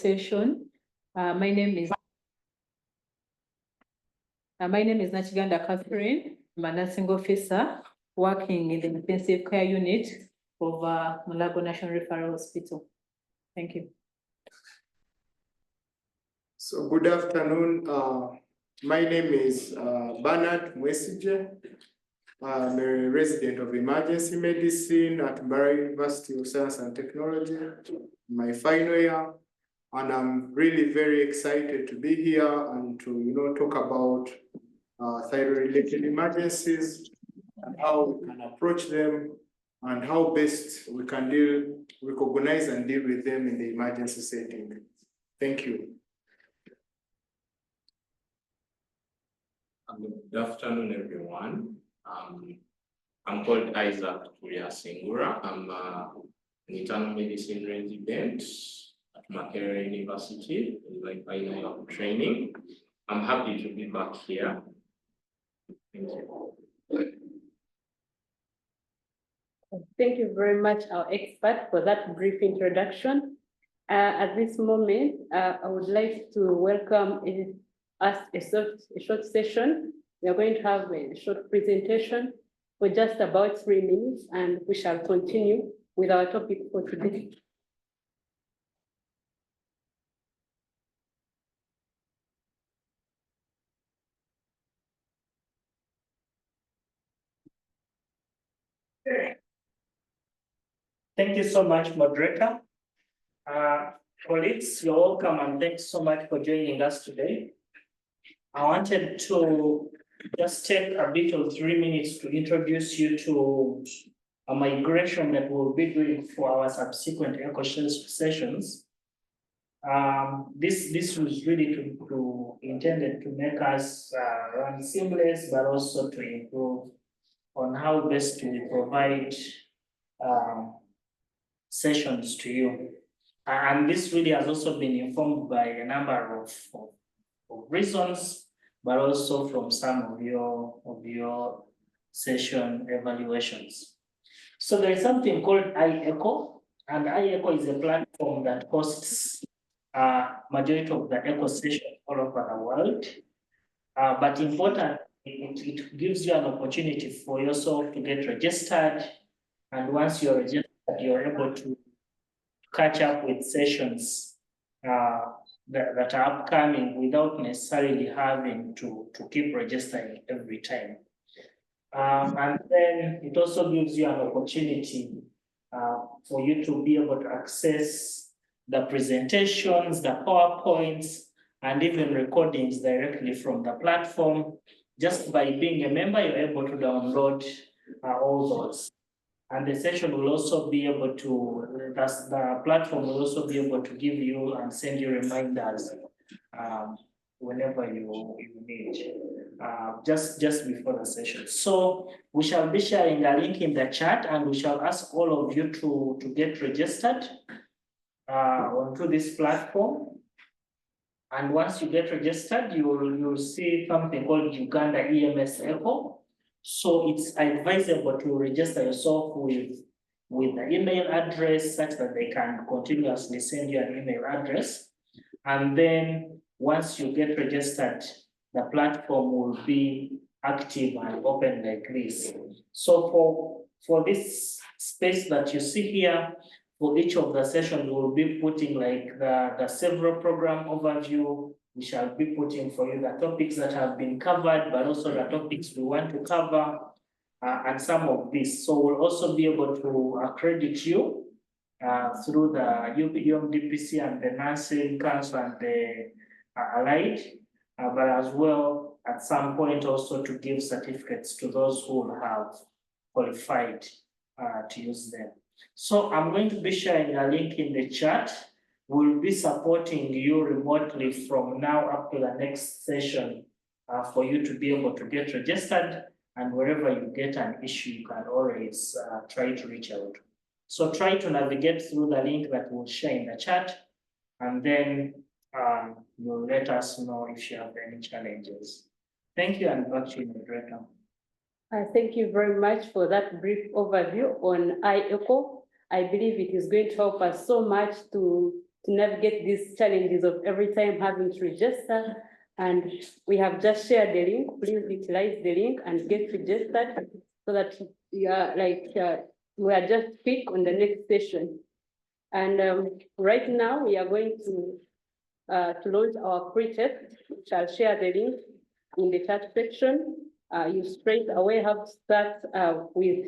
session. My name is Nachiganda Catherine. I'm a nursing officer working in the intensive care unit of Mulago National Referral Hospital. Thank you. So good afternoon. My name is Bernard Mwesije. I'm a resident of emergency medicine at Mbarara University of Science and Technology, my final year, and I'm really very excited to be here and to talk about thyroid-related emergencies and how we can approach them and how best we can recognize and deal with them in the emergency setting. Thank you. Good afternoon, everyone. I'm called Isaac Turia Singura. I'm an internal medicine resident at Makerere University, like final year of training. I'm happy to be back here. Thank you. Thank you very much, our expert, for that brief introduction. At this moment, I would like to welcome us a short session. We are going to have a short presentation for just about 3 minutes, and we shall continue with our topic for today. Thank you so much, moderator. Colleagues, you're welcome, and thanks so much for joining us today. I wanted to just take a bit of 3 minutes to introduce you to a migration that we'll be doing for our subsequent eco sessions. This was really intended to make us run seamless, but also to improve on how best to provide sessions to you. And this really has also been informed by a number of reasons, but also from some of your session evaluations. So there is something called iEcho, and iEcho is a platform that hosts majority of the echo sessions all over the world. But importantly, it gives you an opportunity for yourself to get registered, and once you're registered, you're able to catch up with sessions that are upcoming without necessarily having to keep registering every time. And then it also gives you an opportunity for you to be able to access the presentations, the PowerPoints, and even recordings directly from the platform. Just by being a member, you're able to download all those. And the session will also be able to, the platform will also be able to give you and send you reminders whenever you need, just before the session. So we shall be sharing a link in the chat, and we shall ask all of you to get registered onto this platform. And once you get registered, you'll see something called Uganda EMS Echo. So it's advisable to register yourself with the email address such that they can continuously send you an email address. And then once you get registered, the platform will be active and open like this. So for this space that you see here, for each of the sessions, we'll be putting like the several program overview. We shall be putting for you the topics that have been covered, but also the topics we want to cover, and some of this. So we'll also be able to accredit you through the UMDPC and the Nursing Council and the Allied, but as well at some point also to give certificates to those who have qualified to use them. So I'm going to be sharing a link in the chat. We'll be supporting you remotely from now up to the next session for you to be able to get registered, and wherever you get an issue, you can always try to reach out. So try to navigate through the link that we'll share in the chat, and then you'll let us know if you have any challenges. Thank you, and back to you, moderator. Thank you very much for that brief overview on iEcho. I believe it is going to help us so much to navigate these challenges of every time having to register. And we have just shared the link. Please utilize the link and get registered so that you are we are just pick on the next session. And right now we are going to launch our pre-test. Shall share the link in the chat section. You straight away have to start with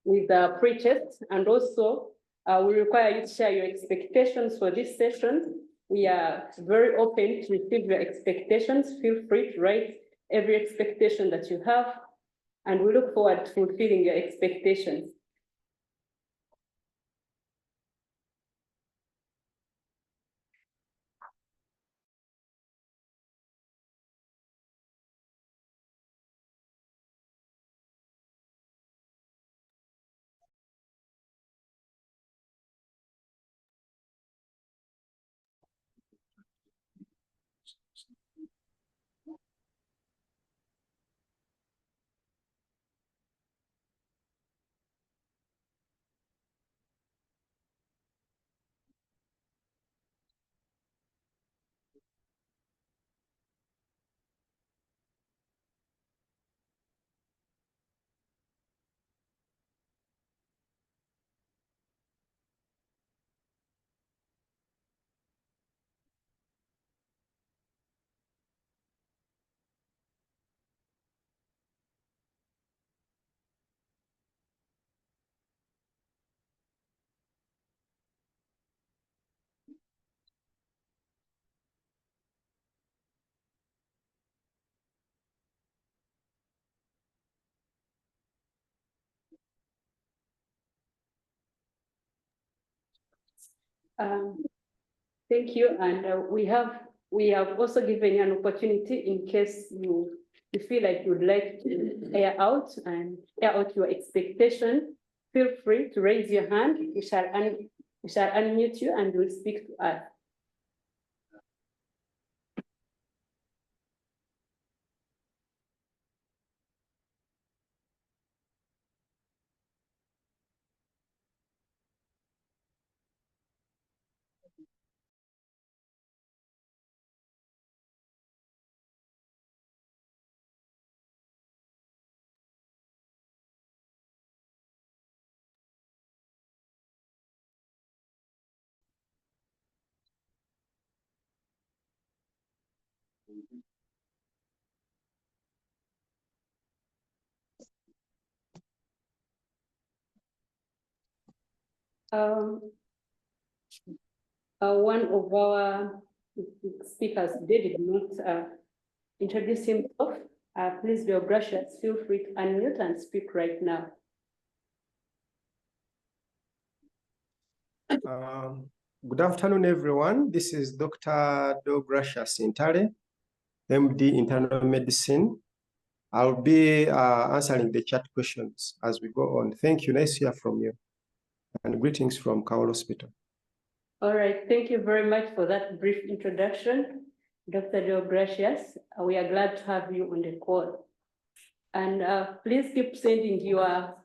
the pre-test, and also we require you to share your expectations for this session. We are very open to receive your expectations. Feel free to write every expectation that you have, and we look forward to fulfilling your expectations. Thank you, and we have also given you an opportunity in case you feel like you'd like to air out your expectation. Feel free to raise your hand. We shall unmute you and we'll speak to us. One of our speakers did not introduce himself. Please be gracious, feel free to unmute and speak right now. Good afternoon, everyone. This is Dr. Deogracius Sintale, MD Internal Medicine. I'll be answering the chat questions as we go on. Thank you. Nice to hear from you. And greetings from Kaolo Hospital. All right. Thank you very much for that brief introduction, Dr. Deogracius. We are glad to have you on the call. And please keep sending your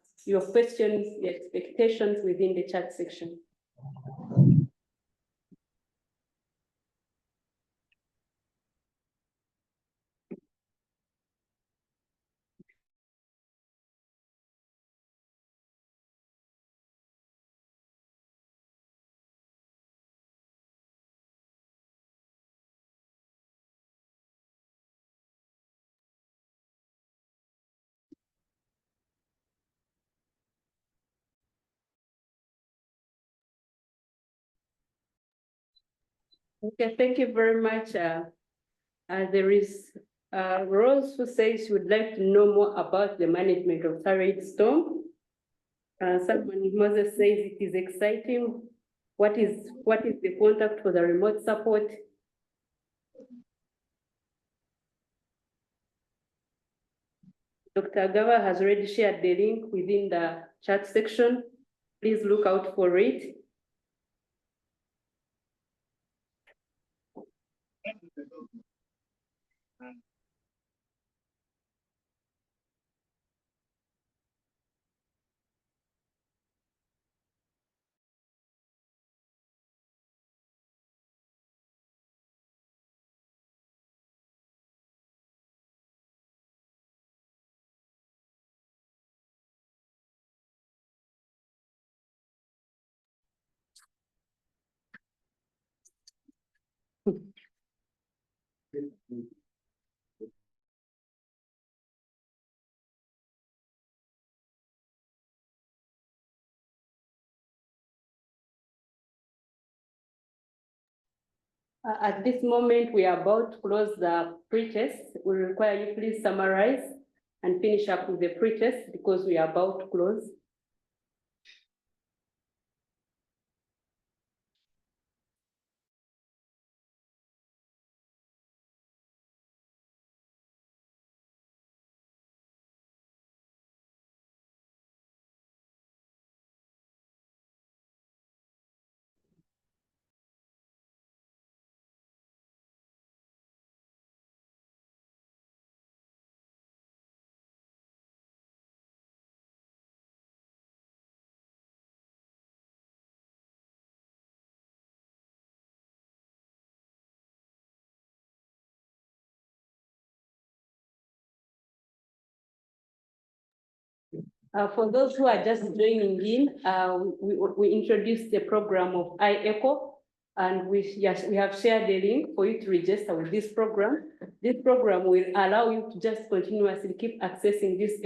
questions, your expectations within the chat section. Okay, thank you very much. There is Rose who says she would like to know more about the management of thyroid storm. Someone Moses says it is exciting. What is the contact for the remote support? Dr. Gava has already shared the link within the chat section. Please look out for it. At this moment, we are about to close the pre-test. We require you please summarize and finish up with the pre-test because we are about to close. For those who are just joining in, we introduced the program of iEcho, and we have shared the link for you to register with this program. This program will allow you to just continuously keep accessing these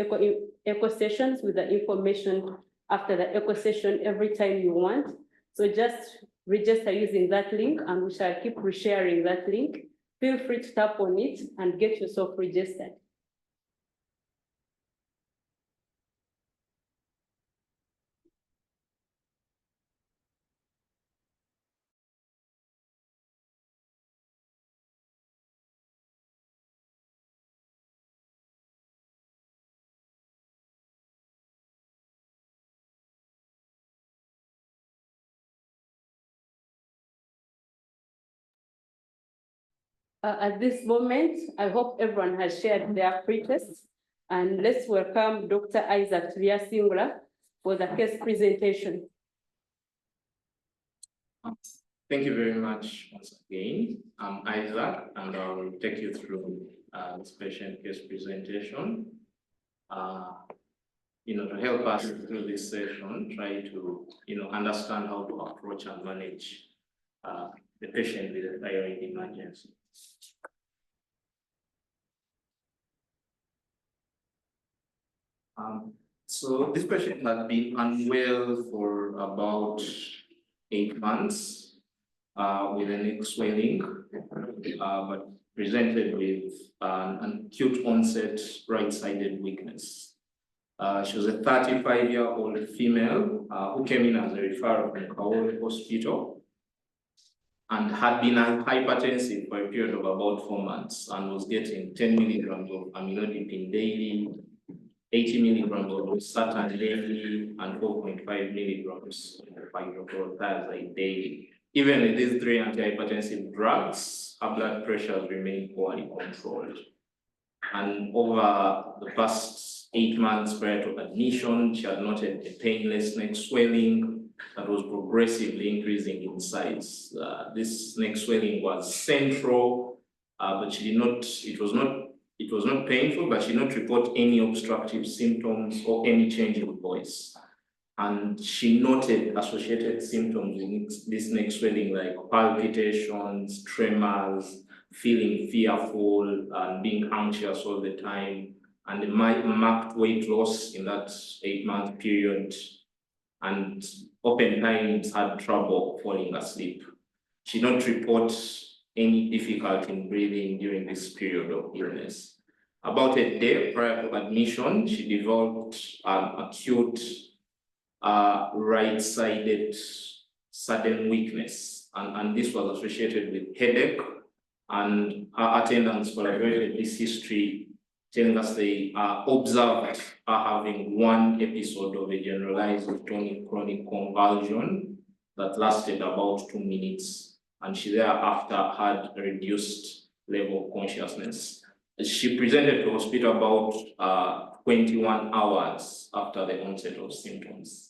echo sessions with the information after the echo session every time you want. So just register using that link, and we shall keep resharing that link. Feel free to tap on it and get yourself registered. At this moment, I hope everyone has shared their pre-test, and let's welcome Dr. Isaac Singula for the case presentation. Thank you very much once again. I'm Isaac, and I'll take you through this patient case presentation. To help us through this session, try to understand how to approach and manage the patient with a thyroid emergency. So this patient had been unwell for about 8 months with a neck swelling, but presented with an acute onset right-sided weakness. She was a 35-year-old female who came in as a referral from Kaole Hospital and had been hypertensive for a period of about 4 months and was getting 10 milligrams of amlodipine daily, 80 milligrams of losartan daily, and 4.5 milligrams of hydrochlorothiazide daily. Even with these 3 antihypertensive drugs, her blood pressures remained poorly controlled. And over the past 8 months prior to admission, she had noted a painless neck swelling that was progressively increasing in size. This neck swelling was central, but she did not, it was not painful, but she did not report any obstructive symptoms or any change in voice. And she noted associated symptoms with this neck swelling like palpitations, tremors, feeling fearful, and being anxious all the time, and a marked weight loss in that 8-month period, and oftentimes had trouble falling asleep. She did not report any difficulty in breathing during this period of illness. About a day prior to admission, she developed an acute right-sided sudden weakness, and this was associated with headache, and our attendants collaborated this history, telling us they observed having 1 episode of a generalized tonic-clonic convulsion that lasted about 2 minutes, and she thereafter had a reduced level of consciousness. She presented to hospital about 21 hours after the onset of symptoms.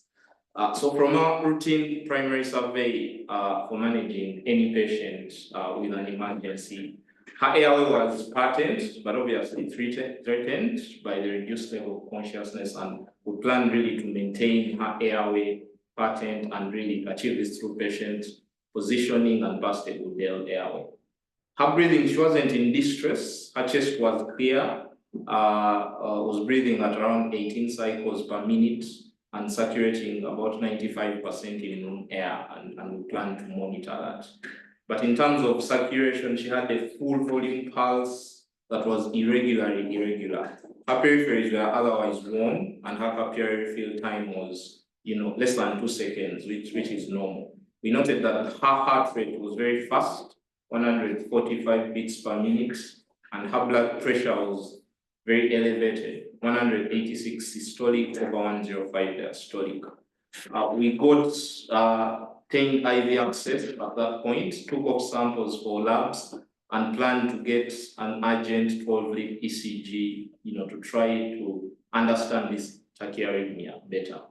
So from our routine primary survey for managing any patient with an emergency, her airway was patent, but obviously threatened by the reduced level of consciousness, and we plan really to maintain her airway patent and really achieve this through patient positioning and burst a good airway. Her breathing, she wasn't in distress. Her chest was clear. Was breathing at around 18 cycles per minute and saturating about 95% in room air, and we plan to monitor that. But in terms of circulation, she had a full volume pulse that was irregular. Her peripheries were otherwise warm, and her capillary fill time was, less than 2 seconds, which is normal. We noted that her heart rate was very fast, 145 beats per minute, and her blood pressure was very elevated, 186 systolic over 105 diastolic. We got 10 IV access at that point, took off samples for labs, and planned to get an urgent 12-lead ECG, to try to understand this tachyarrhythmia better.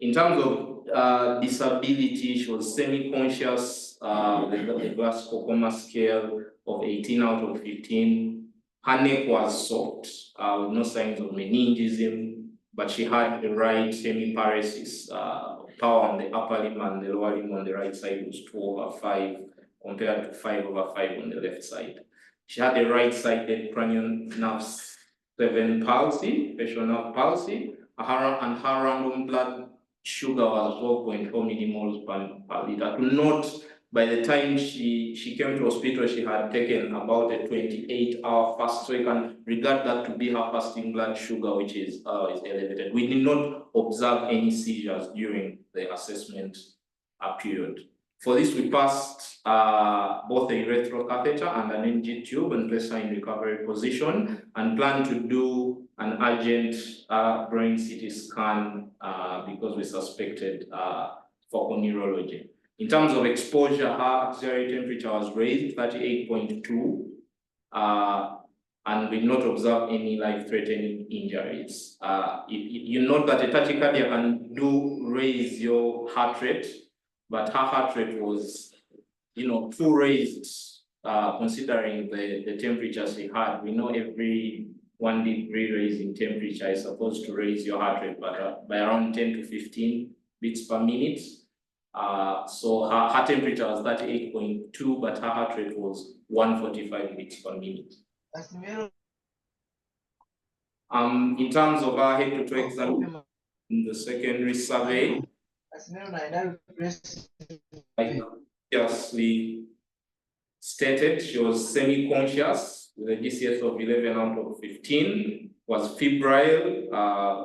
In terms of disability, she was semi-conscious, the Glasgow Coma scale of 18 out of 15. Her neck was soft, with no signs of meningism, but she had the right hemiparesis. Power on the upper limb and the lower limb on the right side was 2/5 compared to 5/5 on the left side. She had a right-sided cranial nerve 7 palsy, facial nerve palsy, and her random blood sugar was 12.4 millimoles per liter. To note, by the time she came to hospital, she had taken about a 28-hour fast, so you can regard that to be her fasting blood sugar, which is elevated. We did not observe any seizures during the assessment period. For this, we passed both a urethral catheter and an NG tube and placed her in recovery position, and planned to do an urgent brain CT scan because we suspected focal neurology. In terms of exposure, her auxiliary temperature was raised 38.2, and we did not observe any life-threatening injuries. You note that a tachycardia can raise your heart rate, but her heart rate was, too raised, considering the temperature she had. We know every 1 degree raise in temperature is supposed to raise your heart rate by around 10 to 15 beats per minute. So her temperature was 38.2, but her heart rate was 145 beats per minute. In terms of our head-to-toe exam in the secondary survey, like previously stated, she was semi-conscious with a GCS of 11 out of 15, was febrile,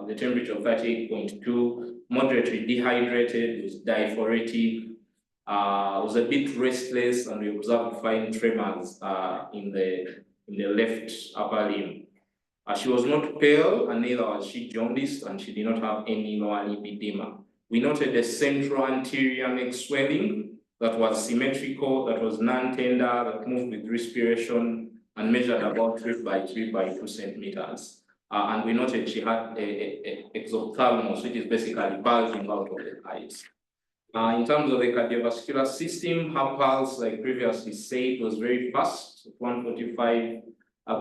the temperature of 38.2, moderately dehydrated, was diaphoretic, was a bit restless, and we observed fine tremors in the left upper limb. She was not pale, and neither was she jaundiced, and she did not have any lower limb edema. We noted a central anterior neck swelling that was symmetrical, that was non-tender, that moved with respiration, and measured about 3 by 3 by 2 centimeters. And we noted she had a exophthalmos, which is basically bulging out of the eyes. In terms of the cardiovascular system, her pulse, like previously said, was very fast, 145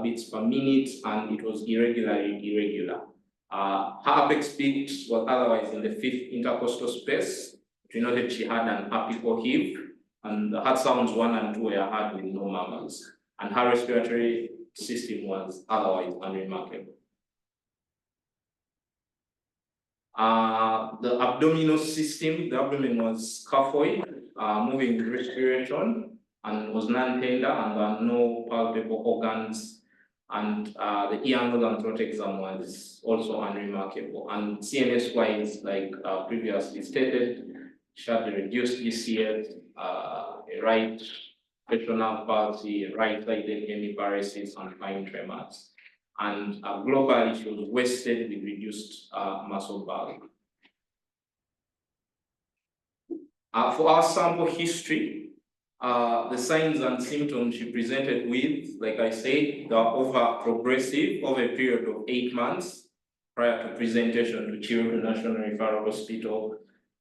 beats per minute, and it was irregular. Her apex beat was otherwise in the 5th intercostal space. We noted she had an apical heave, and the heart sounds 1 and 2 were heard with no murmurs, and her respiratory system was otherwise unremarkable. The abdominal system, the abdomen was scaphoid, moving with respiration, and was non-tender, and there are no palpable organs. And the ear, nose, and throat exam was also unremarkable. And CNS-wise, like previously stated, she had a reduced GCS, a right facial nerve palsy, a right-sided hemiparesis, and fine tremors. And globally, she was wasted with reduced muscle bulk. For our sample history, the signs and symptoms she presented with, like I said, they are over progressive over a period of 8 months prior to presentation to Thyroid National Referral Hospital.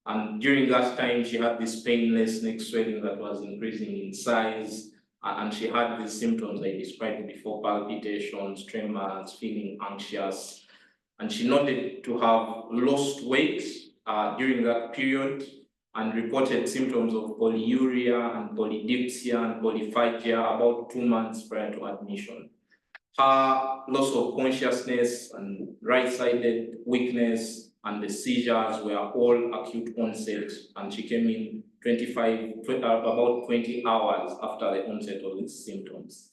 And during that time, she had this painless neck swelling that was increasing in size. And she had these symptoms I described before: palpitations, tremors, feeling anxious. And she noted to have lost weight during that period. and reported symptoms of polyuria and polydipsia and polyphagia about 2 months prior to admission. Her loss of consciousness and right-sided weakness and the seizures were all acute onset, and she came in about 20 hours after the onset of these symptoms.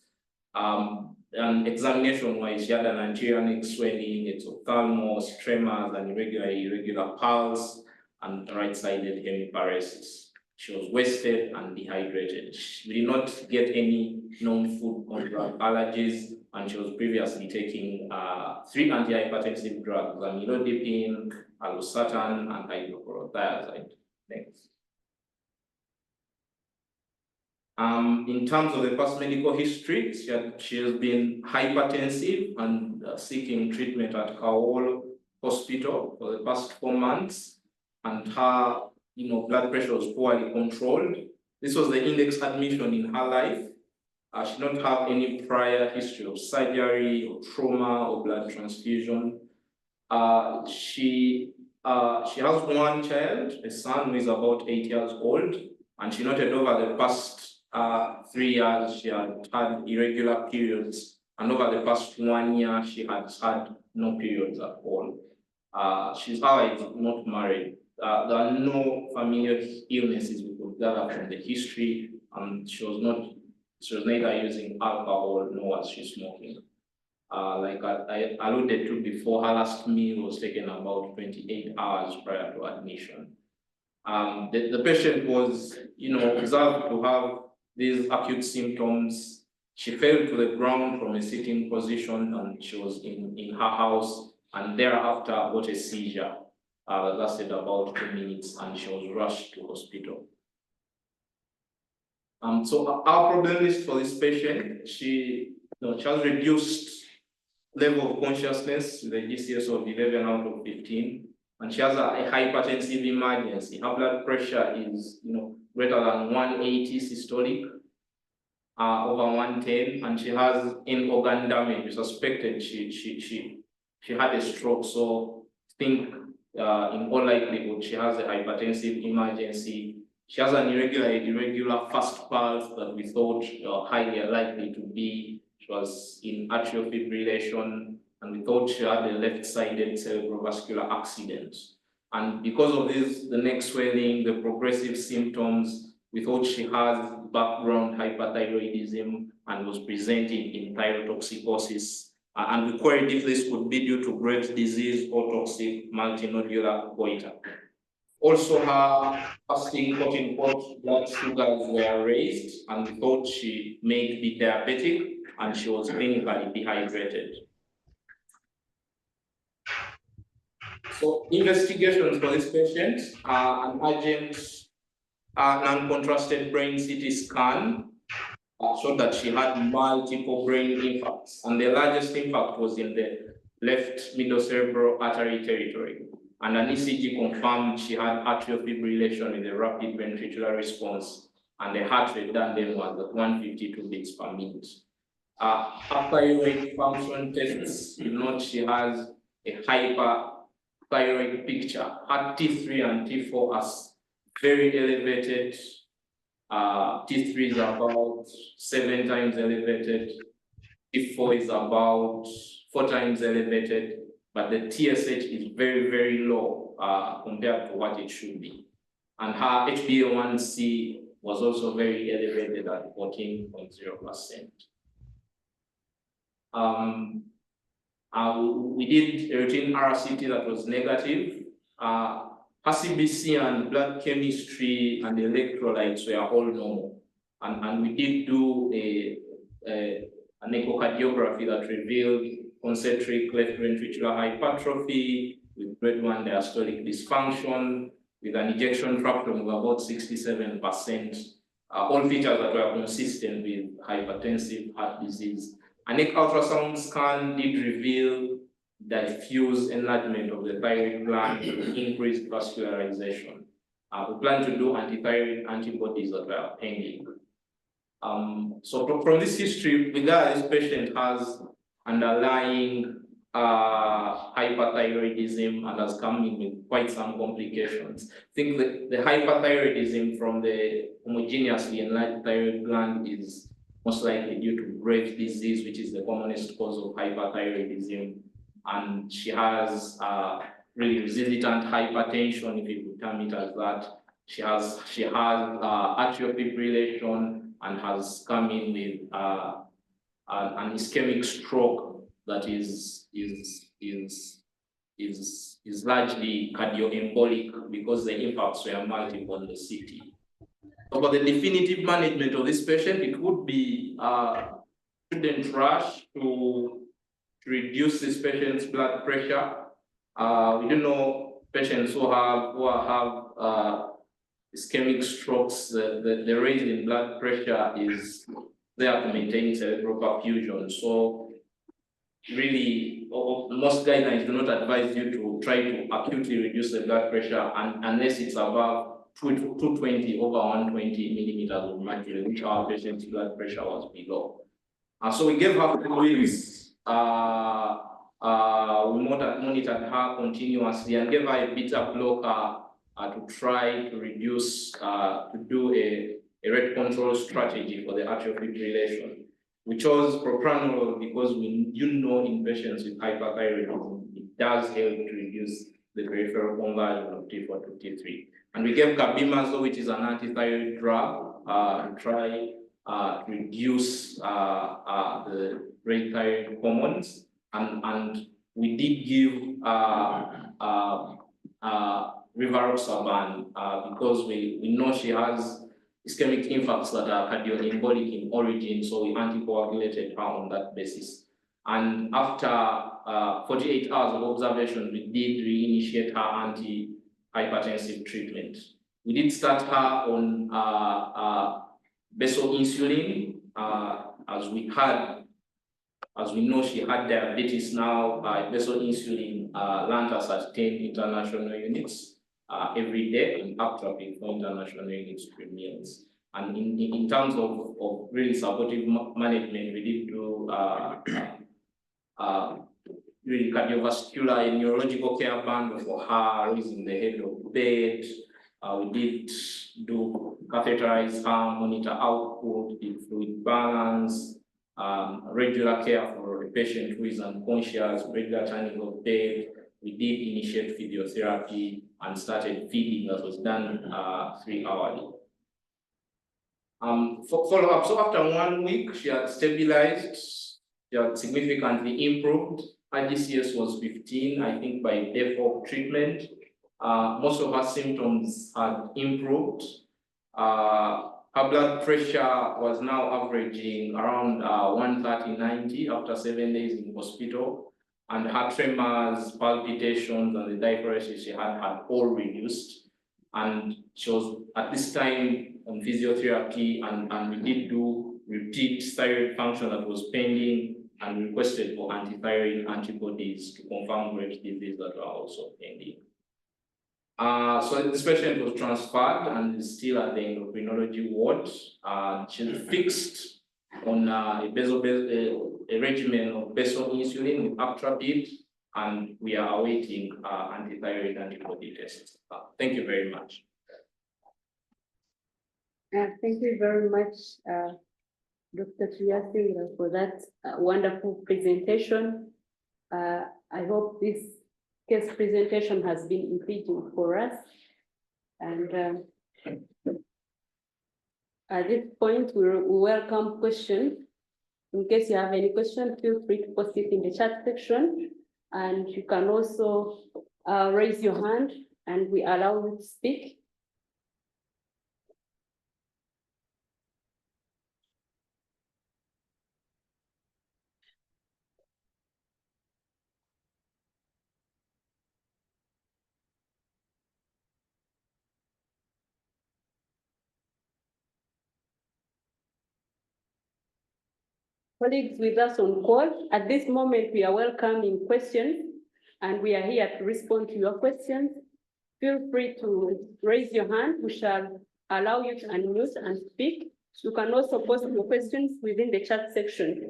And examination-wise, she had an anterior neck swelling, exophthalmos, tremors, and irregular pulse, and right-sided hemiparesis. She was wasted and dehydrated. She did not get any known food or drug allergies, and she was previously taking 3 antihypertensive drugs, amlodipine, allostatin, and hydrochlorothiazide. Next. In terms of the past medical history, she has been hypertensive and seeking treatment at Kawol Hospital for the past 4 months, and her blood pressure was poorly controlled. This was the index admission in her life. She did not have any prior history of surgery or trauma or blood transfusion. She has 1 child, a son who is about 8 years old, and she noted over the past 3 years she had irregular periods, and over the past 1 year she has had no periods at all. She's not married. There are no familial illnesses we could gather from the history, and she was neither using alcohol nor was she smoking. Like I alluded to before, her last meal was taken about 28 hours prior to admission. The patient was, observed to have these acute symptoms. She fell to the ground from a sitting position, and she was in her house, and thereafter got a seizure that lasted about 2 minutes, and she was rushed to hospital. So our problem list for this patient, she has reduced level of consciousness with a GCS of 11 out of 15, and she has a hypertensive emergency. Her blood pressure is greater than 180 systolic, over 110, and she has end organ damage. We suspected she had a stroke, so I think in all likelihood she has a hypertensive emergency. She has an irregular fast pulse that we thought highly likely to be. She was in atrial fibrillation, and we thought she had a left-sided cerebrovascular accident. And because of this, the neck swelling, the progressive symptoms, we thought she has background hyperthyroidism and was presenting in thyrotoxicosis. And we queried if this could be due to Graves' disease or toxic multinodular goiter. Also, her fasting quote-unquote blood sugars were raised, and we thought she may be diabetic, and she was clinically dehydrated. So investigations for this patient are an urgent non-contrasted brain CT scan showed that she had multiple brain infarcts, and the largest infarct was in the left middle cerebral artery territory. And an ECG confirmed she had atrial fibrillation with a rapid ventricular response, and the heart rate done then was at 152 beats per minute. Her thyroid function tests denote she has a hyperthyroid picture. Her T3 and T4 are very elevated. T3 is about 7 times elevated. T4 is about 4 times elevated. But the TSH is very, very low compared to what it should be. And her HbA1c was also very elevated at 14.0%. We did a routine RCT that was negative. Her CBC and blood chemistry and electrolytes were all normal. And we did do an echocardiography that revealed concentric left ventricular hypertrophy with grade 1 diastolic dysfunction with an ejection fraction of about 67%, all features that were consistent with hypertensive heart disease. An ultrasound scan did reveal diffuse enlargement of the thyroid gland with increased vascularization. We plan to do antithyroid antibodies that were pending. So from this history, we got this patient has underlying hyperthyroidism and has come in with quite some complications. I think the hyperthyroidism from the homogeneously enlarged thyroid gland is most likely due to Graves' disease, which is the commonest cause of hyperthyroidism. And she has really resistant hypertension, if you could term it as that. She has atrial fibrillation and has come in with an ischemic stroke that is largely cardioembolic because the impacts were multiple on the CT. For the definitive management of this patient, it would be prudent rush to reduce this patient's blood pressure. We do know patients who have ischemic strokes, the raise in blood pressure is there to maintain cerebral perfusion. So really, most guidelines do not advise you to try to acutely reduce the blood pressure unless it's above 220 over 120 millimeters of mercury, which our patient's blood pressure was below. So we gave her fluids. We monitored her continuously and gave her a beta blocker to try to reduce, to do a rate control strategy for the atrial fibrillation. We chose propranolol because in patients with hyperthyroidism, it does help to reduce the peripheral conversion of T4 to T3. And we gave carbimazole, which is an antithyroid drug, to try to reduce the red thyroid hormones. And we did give rivaroxaban because we know she has ischemic infarcts that are cardioembolic in origin, so we anticoagulated her on that basis. And after 48 hours of observation, we did reinitiate her anti-hypertensive treatment. We did start her on basal insulin, as we know she had diabetes now. Basal insulin lands us at 10 international units. Every day in uptraffic for international units per meals. And in terms of really supportive management, we did do really cardiovascular and neurological care band for her, raising the head of bed. We did do catheterize her, monitor output, did fluid balance, regular care for a patient who is unconscious, regular turning of bed. We did initiate physiotherapy and started feeding that was done 3 hourly. For follow-up, so after 1 week, she had stabilized, she had significantly improved. Her GCS was 15, I think by day 4 of treatment. Most of her symptoms had improved. Her blood pressure was now averaging around 130/90 after 7 days in hospital. And her tremors, palpitations, and the diaphoresis she had all reduced. And she was at this time on physiotherapy, and we did do repeat thyroid function that was pending, and requested for antithyroid antibodies to confirm Graves' disease that were also pending. So this patient was transferred and is still at the endocrinology ward. She's fixed on a regimen of basal insulin with Uptrapid, and we are awaiting antithyroid antibody tests. Thank you very much. Thank you very much, Dr. Tuyasingra, for that wonderful presentation. I hope this case presentation has been encouraging for us. And at this point, we welcome questions. In case you have any question, feel free to post it in the chat section. And you can also raise your hand and we allow you to speak. Colleagues with us on call, at this moment, we are welcoming questions and we are here to respond to your questions. Feel free to raise your hand. We shall allow you to unmute and speak. You can also post your questions within the chat section.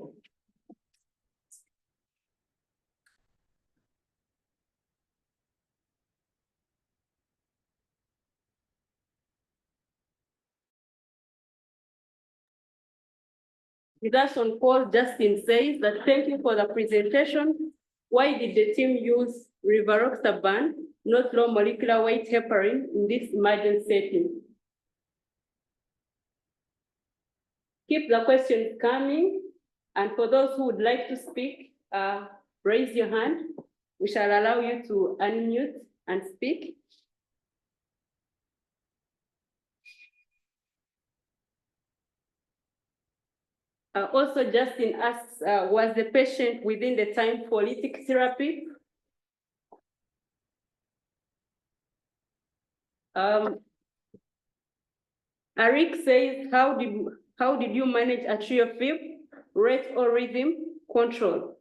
With us on call, Justin says that thank you for the presentation. Why did the team use rivaroxaban, not low molecular weight heparin in this emergency setting? Keep the questions coming. And for those who would like to speak, raise your hand. We shall allow you to unmute and speak. Also, Justin asks, was the patient within the time for lytic therapy? Arik says, how did you manage atrial fib, rate or rhythm control?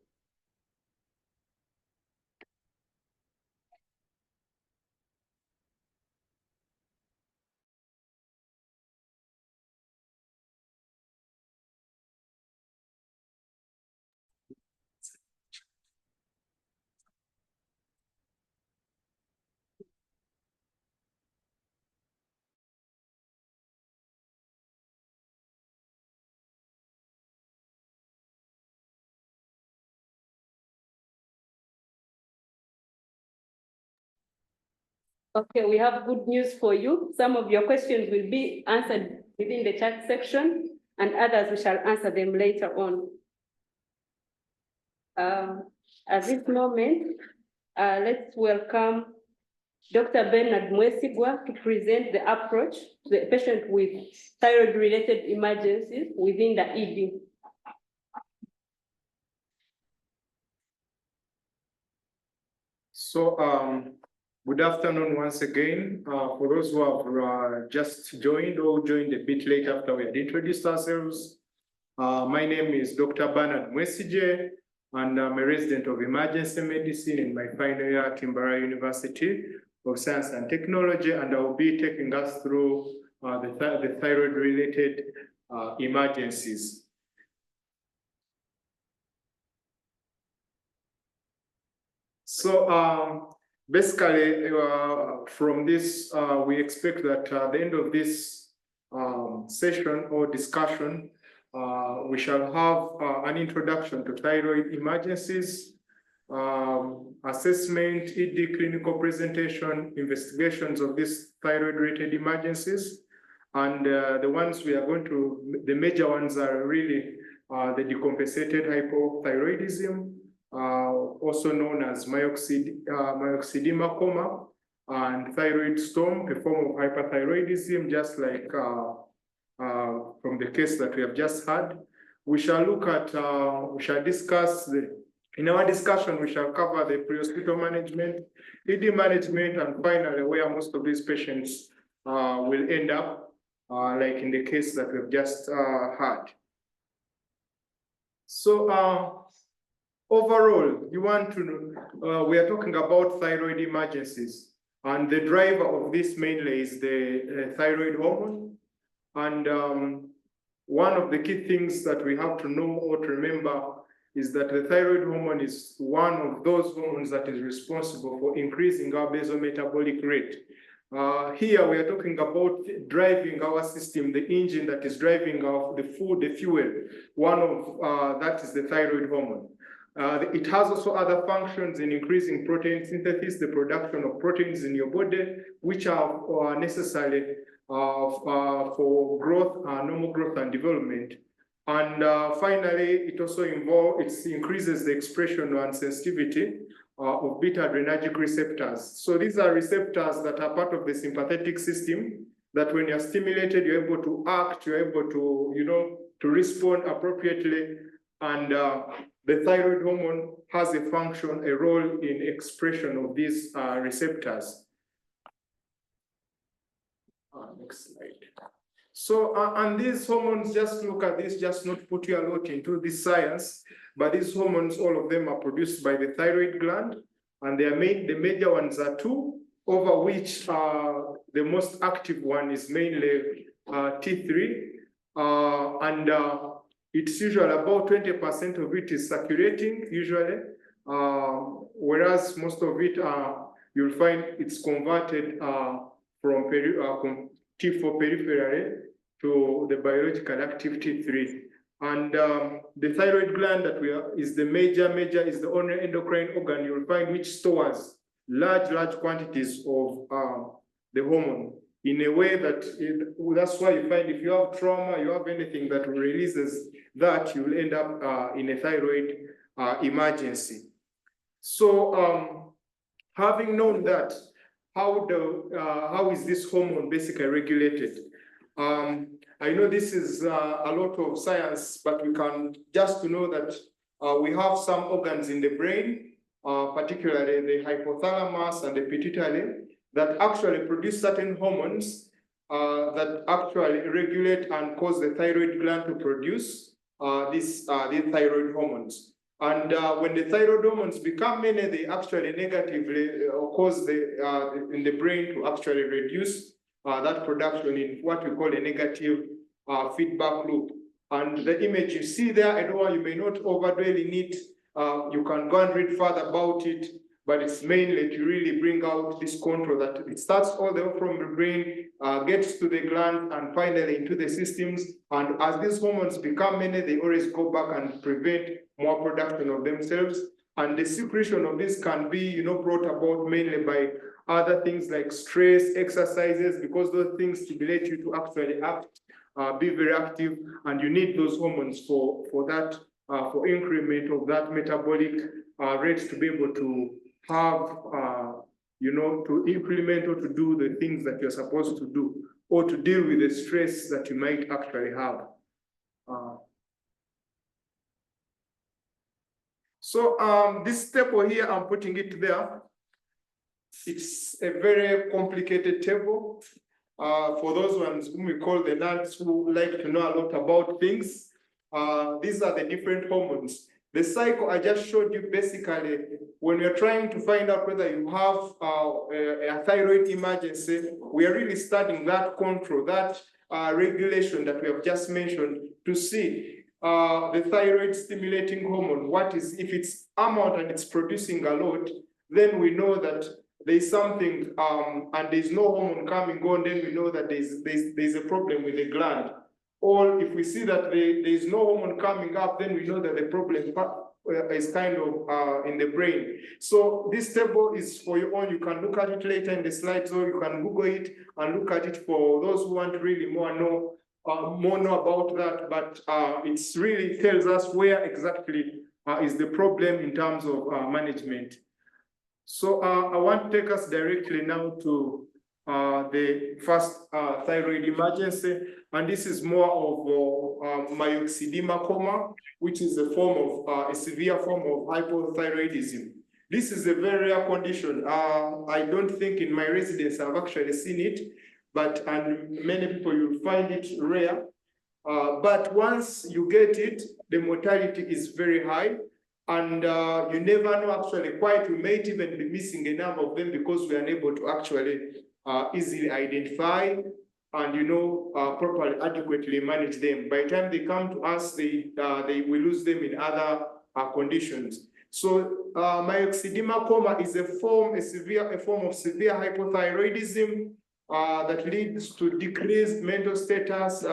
Okay, we have good news for you. Some of your questions will be answered within the chat section, and others we shall answer them later on. At this moment, let's welcome Dr. Bernard Mwesigwa to present the approach to the patient with thyroid-related emergencies within the ED. So, good afternoon once again. For those who have just joined or joined a bit late after we had introduced ourselves, my name is Dr. Bernard Mwesige, and I'm a resident of emergency medicine in my final year at Timbara University of Science and Technology, and I will be taking us through the thyroid-related emergencies. So basically, from this, we expect that at the end of this session or discussion, we shall have an introduction to thyroid emergencies, assessment, ED clinical presentation, investigations of these thyroid-related emergencies. And the ones we are going to, the major ones are really the decompensated hypothyroidism, also known as myxedema coma, and thyroid storm, a form of hyperthyroidism, just like from the case that we have just had. We shall look at, we shall discuss in our discussion, we shall cover the pre-hospital management, ED management, and finally, where most of these patients will end up, like in the case that we've just had. So overall, you want to know, we are talking about thyroid emergencies, and the driver of this mainly is the thyroid hormone. And one of the key things that we have to know or to remember is that the thyroid hormone is one of those hormones that is responsible for increasing our basal metabolic rate. Here we are talking about driving our system, the engine that is driving the food, the fuel. One of that is the thyroid hormone. It has also other functions in increasing protein synthesis, the production of proteins in your body, which are necessary for growth, normal growth and development. And finally, it also increases the expression and sensitivity of beta-adrenergic receptors. So these are receptors that are part of the sympathetic system, that when you're stimulated, you're able to act, you're able to, to respond appropriately. And the thyroid hormone has a function, a role in expression of these receptors. Next slide. So, and these hormones, just look at this, just not put you a lot into this science, but these hormones, all of them are produced by the thyroid gland, and the major ones are two, over which the most active one is mainly T3, and it's usually about 20% of it is circulating, usually, whereas most of it, you'll find it's converted from T4 peripherally to the biological active T3. And the thyroid gland that is the is the only endocrine organ you'll find which stores large quantities of the hormone in a way that that's why you find if you have trauma, you have anything that releases that, you will end up in a thyroid emergency. So having known that, how is this hormone basically regulated? I know this is a lot of science, but we can just to know that we have some organs in the brain, particularly the hypothalamus and the pituitary, that actually produce certain hormones that actually regulate and cause the thyroid gland to produce these thyroid hormones. And when the thyroid hormones become many, they actually negatively cause in the brain to actually reduce that production in what we call a negative feedback loop. And the image you see there, I know you may not overdwell in it. You can go and read further about it, but it's mainly to really bring out this control that it starts all the way from the brain, gets to the gland, and finally into the systems. And as these hormones become many, they always go back and prevent more production of themselves. And the secretion of this can be, brought about mainly by other things like stress, exercises, because those things stimulate you to actually act, be very active, and you need those hormones for that, for increment of that metabolic rate to be able to have, to implement or to do the things that you're supposed to do, or to deal with the stress that you might actually have. So this table here, I'm putting it there. It's a very complicated table. For those ones whom we call the nerds who like to know a lot about things, these are the different hormones. The cycle I just showed you, basically, when we're trying to find out whether you have a thyroid emergency, we are really studying that control, that regulation that we have just mentioned, to see the thyroid stimulating hormone. What is, if it's amount and it's producing a lot, then we know that there's something, and there's no hormone coming on, then we know that there's a problem with the gland. Or if we see that there's no hormone coming up, then we know that the problem is kind of in the brain. So this table is for your own. You can look at it later in the slides, or you can Google it and look at it for those who want to really know about that. But it's really tells us where exactly is the problem in terms of management. So I want to take us directly now to the first thyroid emergency, and this is more of myxedema coma, which is a form of a severe form of hypothyroidism. This is a very rare condition. I don't think in my residence I've actually seen it, but many people you'll find it rare. But once you get it, the mortality is very high. And you never know actually quite, we might even be missing a number of them because we are unable to actually easily identify and properly, adequately manage them. By the time they come to us, we lose them in other conditions. So myxedema coma is a form of severe hypothyroidism that leads to decreased mental status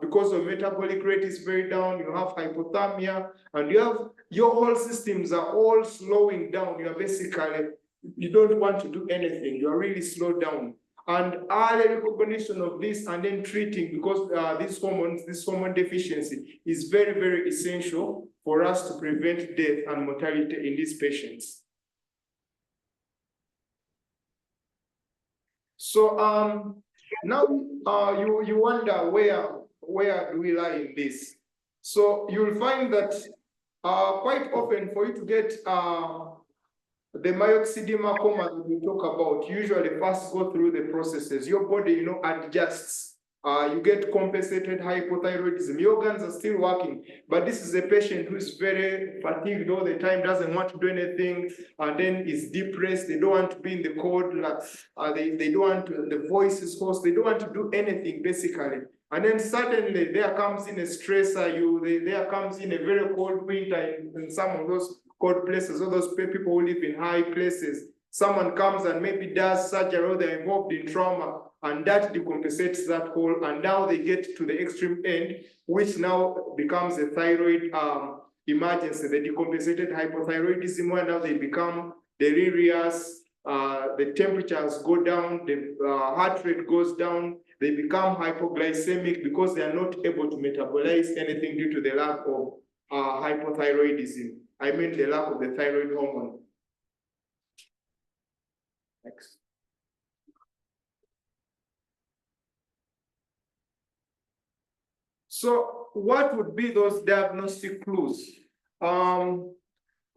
because the metabolic rate is very down. You have hypothermia, and your whole systems are all slowing down. You are basically, you don't want to do anything. You are really slowed down. And early recognition of this and then treating, because this hormone deficiency is very, very essential for us to prevent death and mortality in these patients. So now you wonder where do we lie in this? So you'll find that quite often for you to get the myxedema coma that we talk about, usually first go through the processes. Your body, adjusts. You get compensated hypothyroidism. Your organs are still working, but this is a patient who is very fatigued all the time, doesn't want to do anything, and then is depressed. They don't want to be in the cold. They don't want to, the voice is hoarse. They don't want to do anything, basically. And then suddenly there comes in a stressor. There comes in a very cold winter in some of those cold places, all those people who live in high places. Someone comes and maybe does surgery, or they're involved in trauma, and that decompensates that whole, and now they get to the extreme end, which now becomes a thyroid emergency, the decompensated hypothyroidism, where now they become delirious, the temperatures go down, the heart rate goes down, they become hypoglycemic because they are not able to metabolize anything due to the lack of hypothyroidism. I mean the lack of the thyroid hormone. Next. So what would be those diagnostic clues?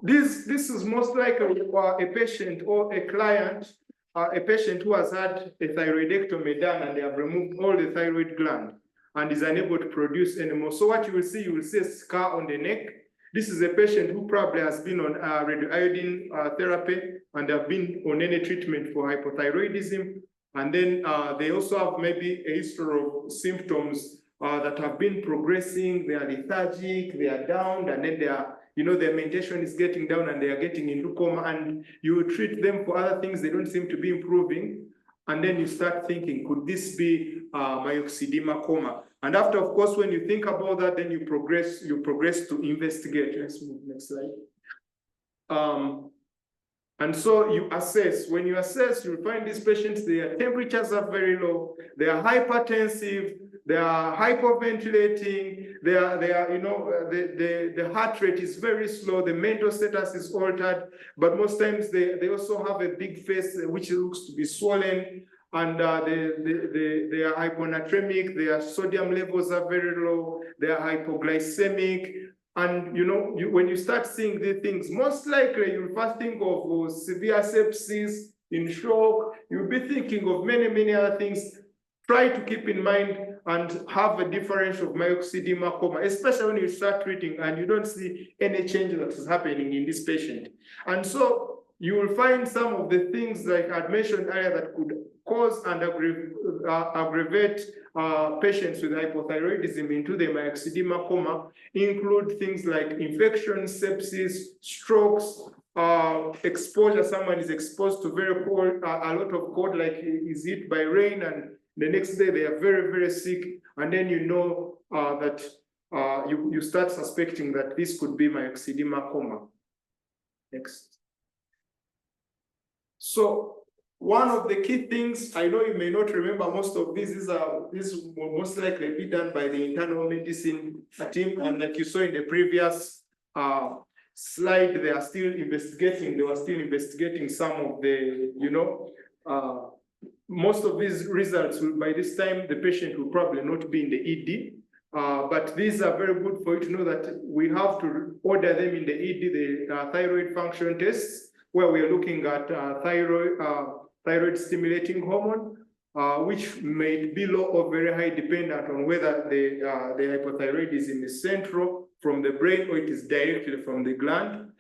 This is most likely a patient or a client, a patient who has had a thyroidectomy done and they have removed all the thyroid gland and is unable to produce anymore. So what you will see a scar on the neck. This is a patient who probably has been on radioiodine therapy and have been on any treatment for hypothyroidism. And then they also have maybe a history of symptoms that have been progressing. They are lethargic, they are down, and then they are, their mentation is getting down and they are getting into coma, and you treat them for other things, they don't seem to be improving. And then you start thinking, could this be myxedema coma? And after, of course, when you think about that, then you progress to investigate. Let's move next slide. And so you assess. When you assess, you find these patients, their temperatures are very low, they are hypertensive, they are hyperventilating, the heart rate is very slow, the mental status is altered, but most times they also have a big face which looks to be swollen, and they are hyponatremic, their sodium levels are very low, they are hypoglycemic. And when you start seeing these things, most likely you'll first think of severe sepsis, in shock, you'll be thinking of many other things. Try to keep in mind and have a differential of myxedema coma, especially when you start treating and you don't see any change that is happening in this patient. And so you will find some of the things like I mentioned earlier that could cause and aggravate patients with hypothyroidism into the myxedema coma include things like infections, sepsis, strokes, exposure. Someone is exposed to very cold, a lot of cold, like is hit by rain, and the next day they are very sick, and then that you start suspecting that this could be myxedema coma. Next. So one of the key things, I know you may not remember most of these will most likely be done by the internal medicine team, and like you saw in the previous slide, they were still investigating some of the, most of these results will, by this time, the patient will probably not be in the ED. But these are very good for you to know that we have to order them in the ED, the thyroid function tests, where we are looking at thyroid stimulating hormone, which may be low or very high dependent on whether the hypothyroidism is central from the brain or it is directly from the gland.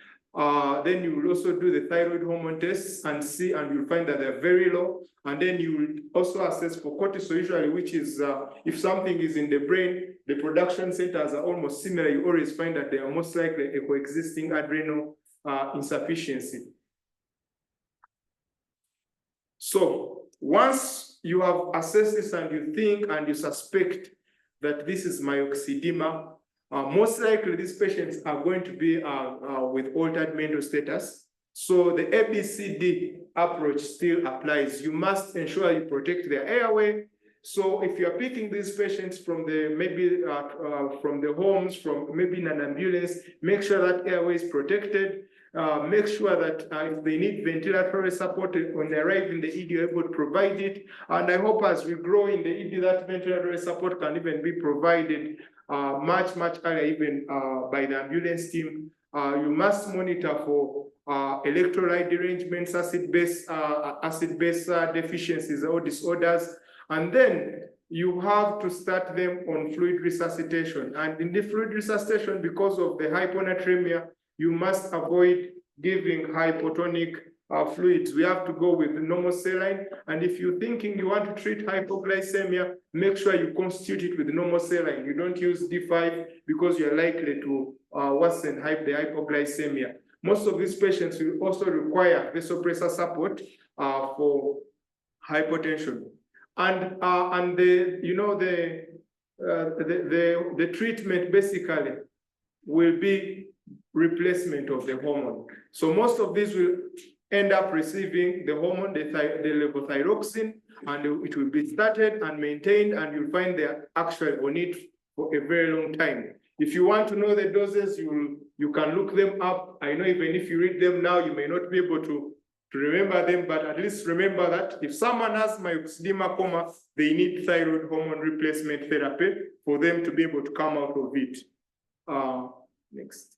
Then you will also do the thyroid hormone tests and see, and you'll find that they're very low. And then you will also assess for cortisol, usually, which is if something is in the brain, the production centers are almost similar. You always find that they are most likely a coexisting adrenal insufficiency. So once you have assessed this and you think and you suspect that this is myxedema, most likely these patients are going to be with altered mental status. So the ABCD approach still applies. You must ensure you protect their airway. So if you're picking these patients from from the homes, from maybe in an ambulance, make sure that airway is protected. Make sure that if they need ventilatory support when they arrive in the ED, you're able to provide it. And I hope as we grow in the ED, that ventilatory support can even be provided much earlier, even by the ambulance team. You must monitor for electrolyte derangements, acid-base deficiencies or disorders, and then you have to start them on fluid resuscitation. And in the fluid resuscitation, because of the hyponatremia, you must avoid giving hypotonic fluids. We have to go with normal saline. And if you're thinking you want to treat hypoglycemia, make sure you constitute it with normal saline. You don't use D5 because you're likely to worsen the hypoglycemia. Most of these patients will also require vasopressor support for hypotension. And the treatment basically will be replacement of the hormone. So most of these will end up receiving the hormone, the levothyroxine, and it will be started and maintained, and you'll find they're actually on it for a very long time. If you want to know the doses, you can look them up. I know even if you read them now, you may not be able to remember them, but at least remember that if someone has myxedema coma, they need thyroid hormone replacement therapy for them to be able to come out of it. Next.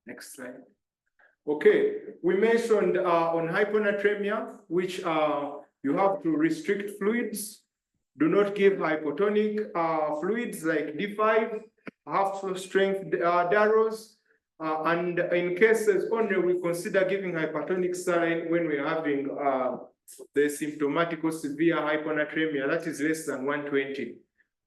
Next slide. Okay, we mentioned on hyponatremia, which you have to restrict fluids. Do not give hypotonic fluids like D5, half strength Darrows, and in cases only we consider giving hypertonic saline when we're having the symptomatic or severe hyponatremia, that is less than 120.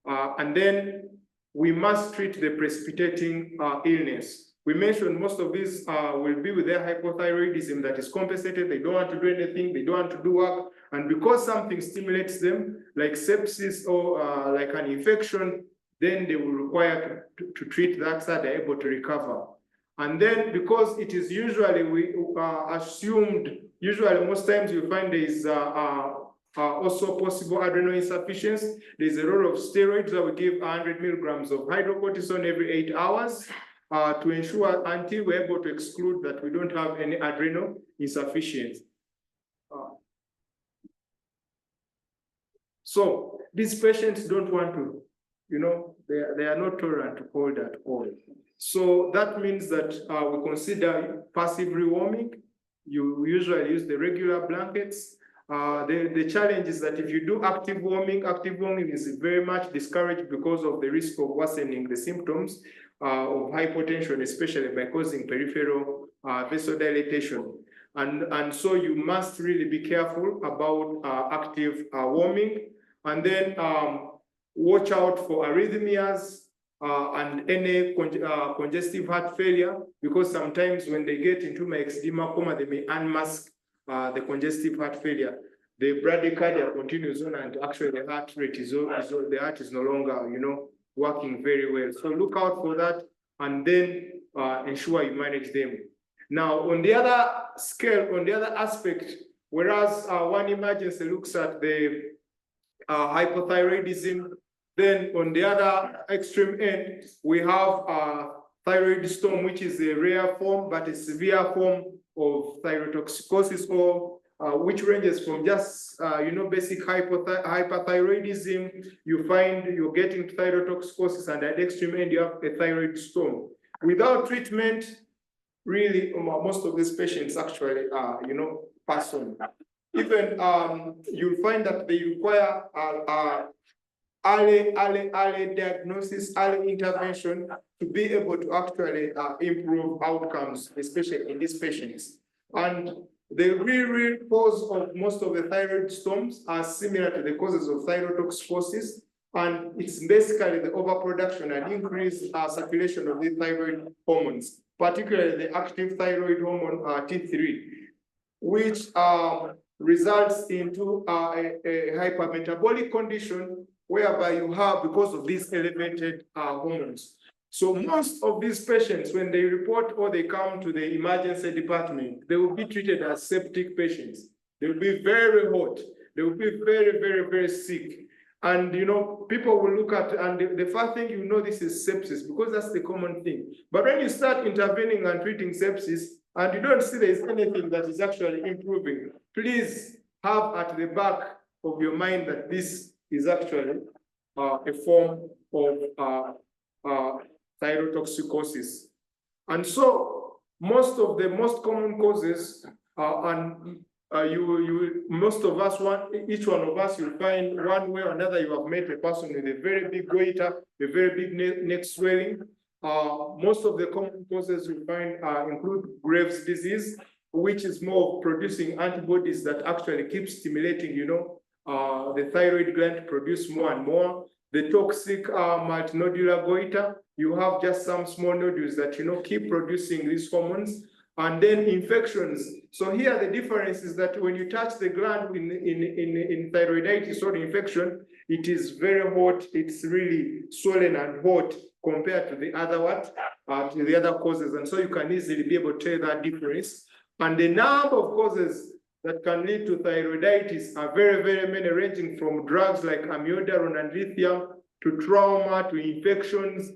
And then we must treat the precipitating illness. We mentioned most of these will be with their hypothyroidism that is compensated. They don't want to do anything, they don't want to do work. And because something stimulates them, like sepsis or like an infection, then they will require to treat that so they're able to recover. And then because it is usually assumed, usually most times you find there is also possible adrenal insufficiency. There's a role of steroids that we give 100 milligrams of hydrocortisone every 8 hours to ensure until we're able to exclude that we don't have any adrenal insufficiency. So these patients don't want to, they are not tolerant to cold at all. So that means that we consider passive rewarming. You usually use the regular blankets. The challenge is that if you do active warming is very much discouraged because of the risk of worsening the symptoms of hypotension, especially by causing peripheral vasodilatation. And so you must really be careful about active warming. And then watch out for arrhythmias and any congestive heart failure, because sometimes when they get into myxedema coma, they may unmask the congestive heart failure. The bradycardia continues on, and actually the heart rate is the heart is no longer, working very well. So look out for that, and then ensure you manage them. Now, on the other scale, on the other aspect, whereas one emergency looks at the hypothyroidism, then on the other extreme end, we have thyroid storm, which is a rare form, but a severe form of thyrotoxicosis, or which ranges from just, basic hyperthyroidism. You find you're getting thyrotoxicosis, and at the extreme end, you have a thyroid storm. Without treatment, really, most of these patients actually, pass on. Even you'll find that they require early diagnosis, early intervention to be able to actually improve outcomes, especially in these patients. And the real cause of most of the thyroid storms are similar to the causes of thyrotoxicosis, and it's basically the overproduction and increased circulation of the thyroid hormones, particularly the active thyroid hormone T3, which results into a hypermetabolic condition whereby you have, because of these elevated hormones. So most of these patients, when they report or they come to the emergency department, they will be treated as septic patients. They will be very hot. They will be very, very, very sick. And, people will look at, and the first thing this is sepsis, because that's the common thing. But when you start intervening and treating sepsis, and you don't see there is anything that is actually improving, please have at the back of your mind that this is actually a form of thyrotoxicosis. And so most of the most common causes, most of us, each one of us, you'll find one way or another you have met a person with a very big goiter, a very big neck swelling. Most of the common causes you find include Graves' disease, which is more of producing antibodies that actually keep stimulating, the thyroid gland to produce more and more. The toxic multinodular goiter, you have just some small nodules that, keep producing these hormones. And then infections. So here the difference is that when you touch the gland in thyroiditis or infection, it is very hot. It's really swollen and hot compared to the other to the other causes. And so you can easily be able to tell that difference. And the number of causes that can lead to thyroiditis are very, very many, ranging from drugs like amiodarone and lithium to trauma to infections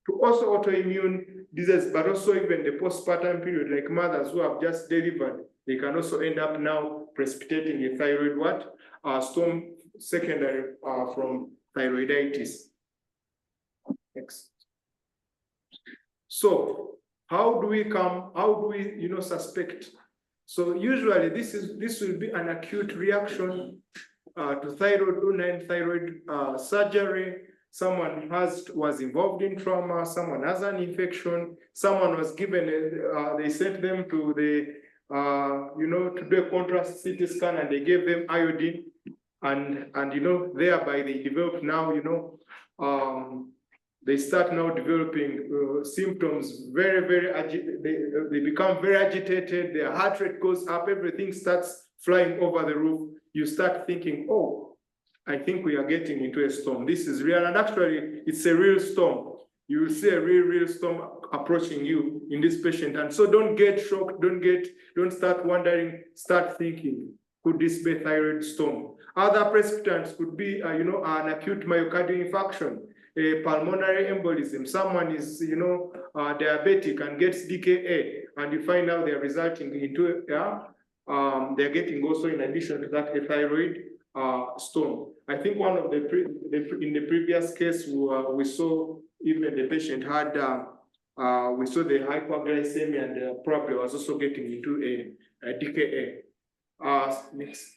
to also autoimmune diseases, but also even the postpartum period, like mothers who have just delivered, they can also end up now precipitating a thyroid storm secondary from thyroiditis. Next. So how do we suspect? So usually this will be an acute reaction to thyroid, thyroid surgery. Someone was involved in trauma, someone has an infection, someone was given, they sent them to the, to do a contrast CT scan, and they gave them iodine, and thereby they develop now, they start now developing symptoms, they become very agitated, their heart rate goes up, everything starts flying over the roof. You start thinking, oh, I think we are getting into a storm. This is real, and actually it's a real storm. You will see a real storm approaching you in this patient. And so don't get shocked, don't start wondering, start thinking, could this be a thyroid storm? Other precipitants could be, an acute myocardial infarction, a pulmonary embolism. Someone is, diabetic and gets DKA, and you find out they're resulting into, they're getting also, in addition to that, a thyroid storm. I think one of in the previous case, we saw even the patient had, we saw the hyperglycemia, and probably was also getting into a DKA. Next.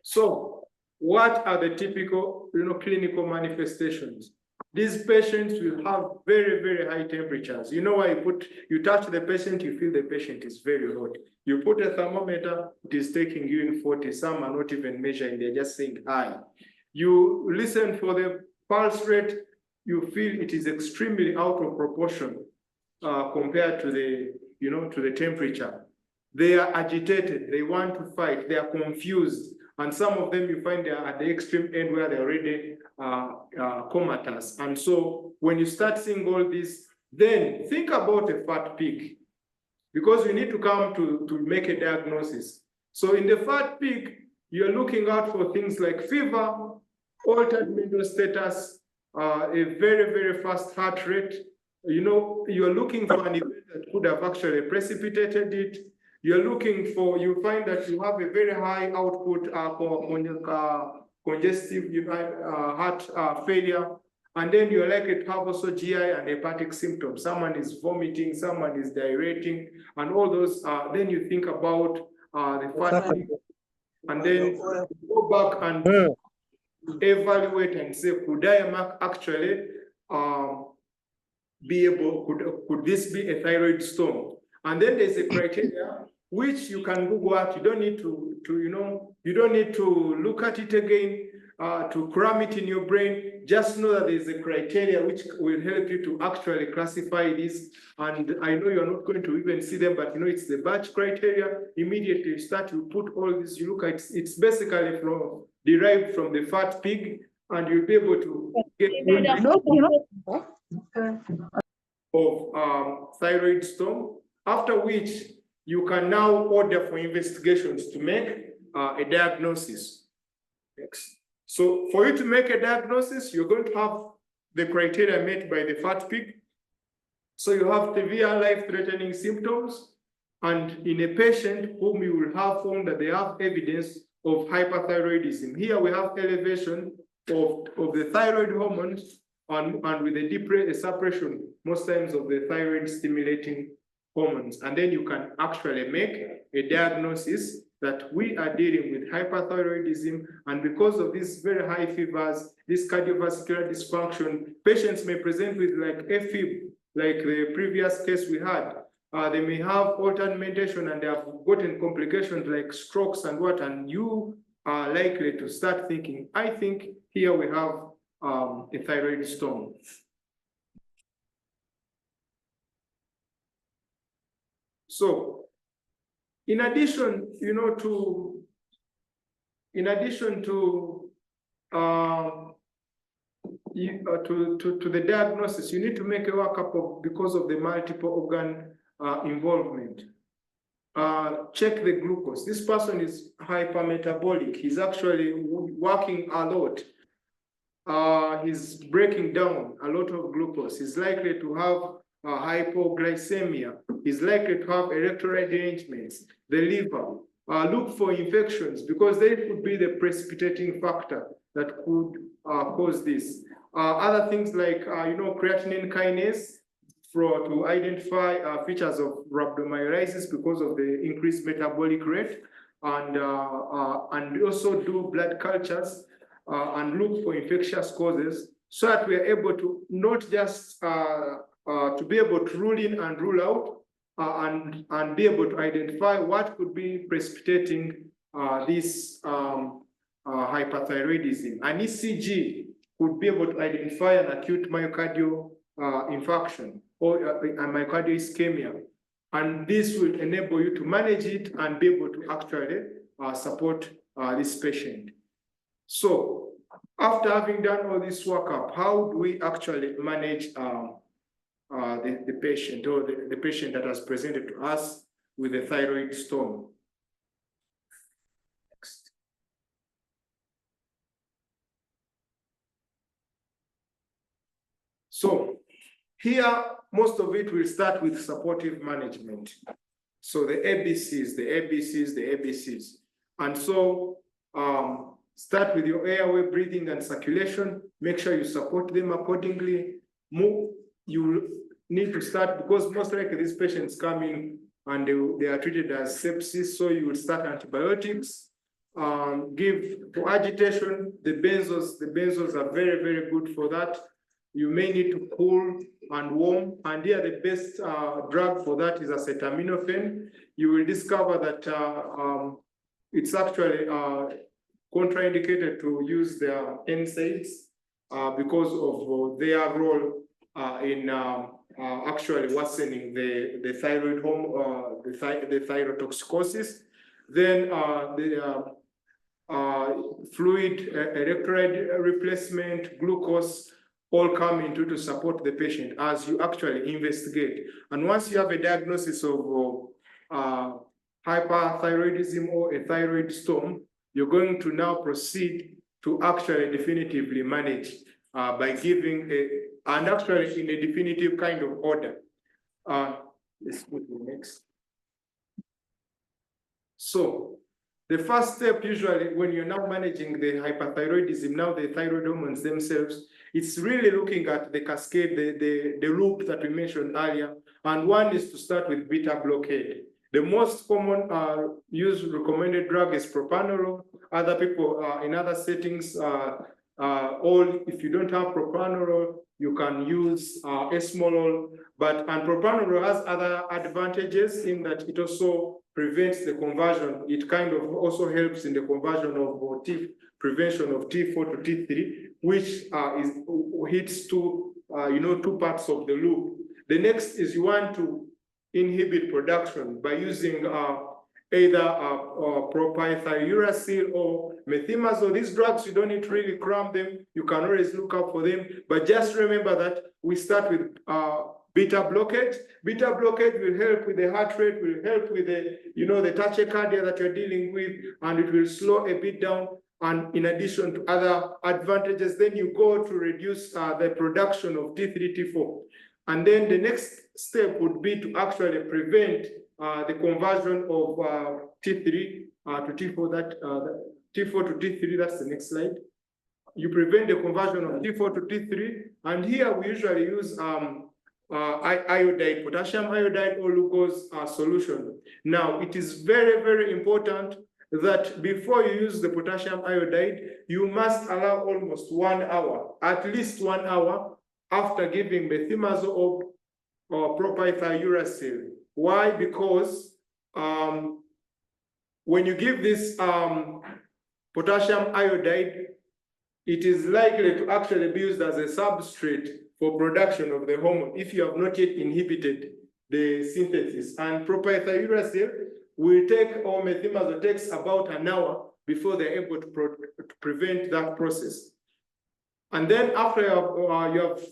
So what are the typical, clinical manifestations? These patients will have very, very high temperatures. You know why you touch the patient, you feel the patient is very hot. You put a thermometer, it is taking you in 40. Some are not even measuring, they're just saying high. You listen for the pulse rate, you feel it is extremely out of proportion compared to the temperature. They are agitated, they want to fight, they are confused. And some of them you find they are at the extreme end where they're already comatose. And so when you start seeing all this, then think about a fat pig, because we need to come to make a diagnosis. So in the fat pig, you're looking out for things like fever, altered mental status, a very, very fast heart rate. You're looking for an event that could have actually precipitated it. You're looking for, you find that you have a very high output congestive heart failure, and then you're likely to have also GI and hepatic symptoms. Someone is vomiting, someone is diureting, and all those. Then you think about the fatigue, and then go back and evaluate and say, could I actually be able? Could this be a thyroid storm? And then there's a criteria which you can Google at. You don't need you don't need to look at it again to cram it in your brain. Just know that there's a criteria which will help you to actually classify this. And I know you're not going to even see them, but it's the batch criteria. Immediately you start to put all this, you look at it's basically derived from the fat pig, and you'll be able to get of thyroid storm, after which you can now order for investigations to make a diagnosis. Next. So for you to make a diagnosis, you're going to have the criteria met by the fat pig. So you have severe life-threatening symptoms, and in a patient whom you will have found that they have evidence of hyperthyroidism. Here we have elevation of the thyroid hormones and with a deep suppression most times of the thyroid stimulating hormones. And then you can actually make a diagnosis that we are dealing with hyperthyroidism, and because of these very high fevers, this cardiovascular dysfunction, patients may present with like AFib, like the previous case we had. They may have altered mentation and they have gotten complications like strokes and and you are likely to start thinking, I think here we have a thyroid storm. So, in addition, to the diagnosis, you need to make a workup of because of the multiple organ involvement. Check the glucose. This person is hypermetabolic. He's actually working a lot. He's breaking down a lot of glucose. He's likely to have hypoglycemia. He's likely to have electrolyte derangements. The liver. Look for infections because they could be the precipitating factor that could cause this. Other things like creatinine kinase to identify features of rhabdomyolysis because of the increased metabolic rate, and also do blood cultures and look for infectious causes so that we are able to not just to be able to rule in and rule out and be able to identify what could be precipitating this hyperthyroidism. An ECG could be able to identify an acute myocardial infarction or a myocardial ischemia. And this will enable you to manage it and be able to actually support this patient. So after having done all this workup, how do we actually manage the patient or the patient that has presented to us with a thyroid storm? Next. So here, most of it will start with supportive management. So the ABCs, the ABCs, the ABCs. And so start with your airway, breathing, and circulation. Make sure you support them accordingly. You need to start, because most likely these patients come in and they are treated as sepsis, so you will start antibiotics. Give for agitation, the benzos are very, very good for that. You may need to cool and warm, and here the best drug for that is acetaminophen. You will discover that it's actually contraindicated to use their NSAIDs because of their role in actually worsening the thyroid the thyrotoxicosis. Then the fluid electrolyte replacement, glucose, all come into to support the patient as you actually investigate. And once you have a diagnosis of hyperthyroidism or a thyroid storm, you're going to now proceed to actually definitively manage by giving and actually in a definitive kind of order. Let's go to the next. So the first step usually when you're now managing the hyperthyroidism, now the thyroid hormones themselves, it's really looking at the cascade, the loop that we mentioned earlier. And one is to start with beta blockade. The most common used recommended drug is propranolol. Other people in other settings, if you don't have propranolol, you can use esmolol. And propranolol has other advantages in that it also prevents the conversion. It kind of also helps in the conversion of prevention of T4 to T3, which hits two parts of the loop. The next is you want to inhibit production by using either propylthiouracil or methimazole. These drugs, you don't need to really cram them. You can always look up for them. But just remember that we start with beta blockade. Beta blockade will help with the heart rate, will help with the, the tachycardia that you're dealing with, and it will slow a bit down. And in addition to other advantages, then you go to reduce the production of T3, T4. And then the next step would be to actually prevent the conversion of T3 to T4, T4 to T3, that's the next slide. You prevent the conversion of T4 to T3. And here we usually use iodide, potassium iodide or glucose solution. Now, it is very, very important that before you use the potassium iodide, you must allow almost 1 hour, at least 1 hour, after giving methimazole or propylthiouracil. Why? Because when you give this potassium iodide, it is likely to actually be used as a substrate for production of the hormone if you have not yet inhibited the synthesis. And propylthiouracil will take, or methimazole takes about an hour before they're able to prevent that process. And then after you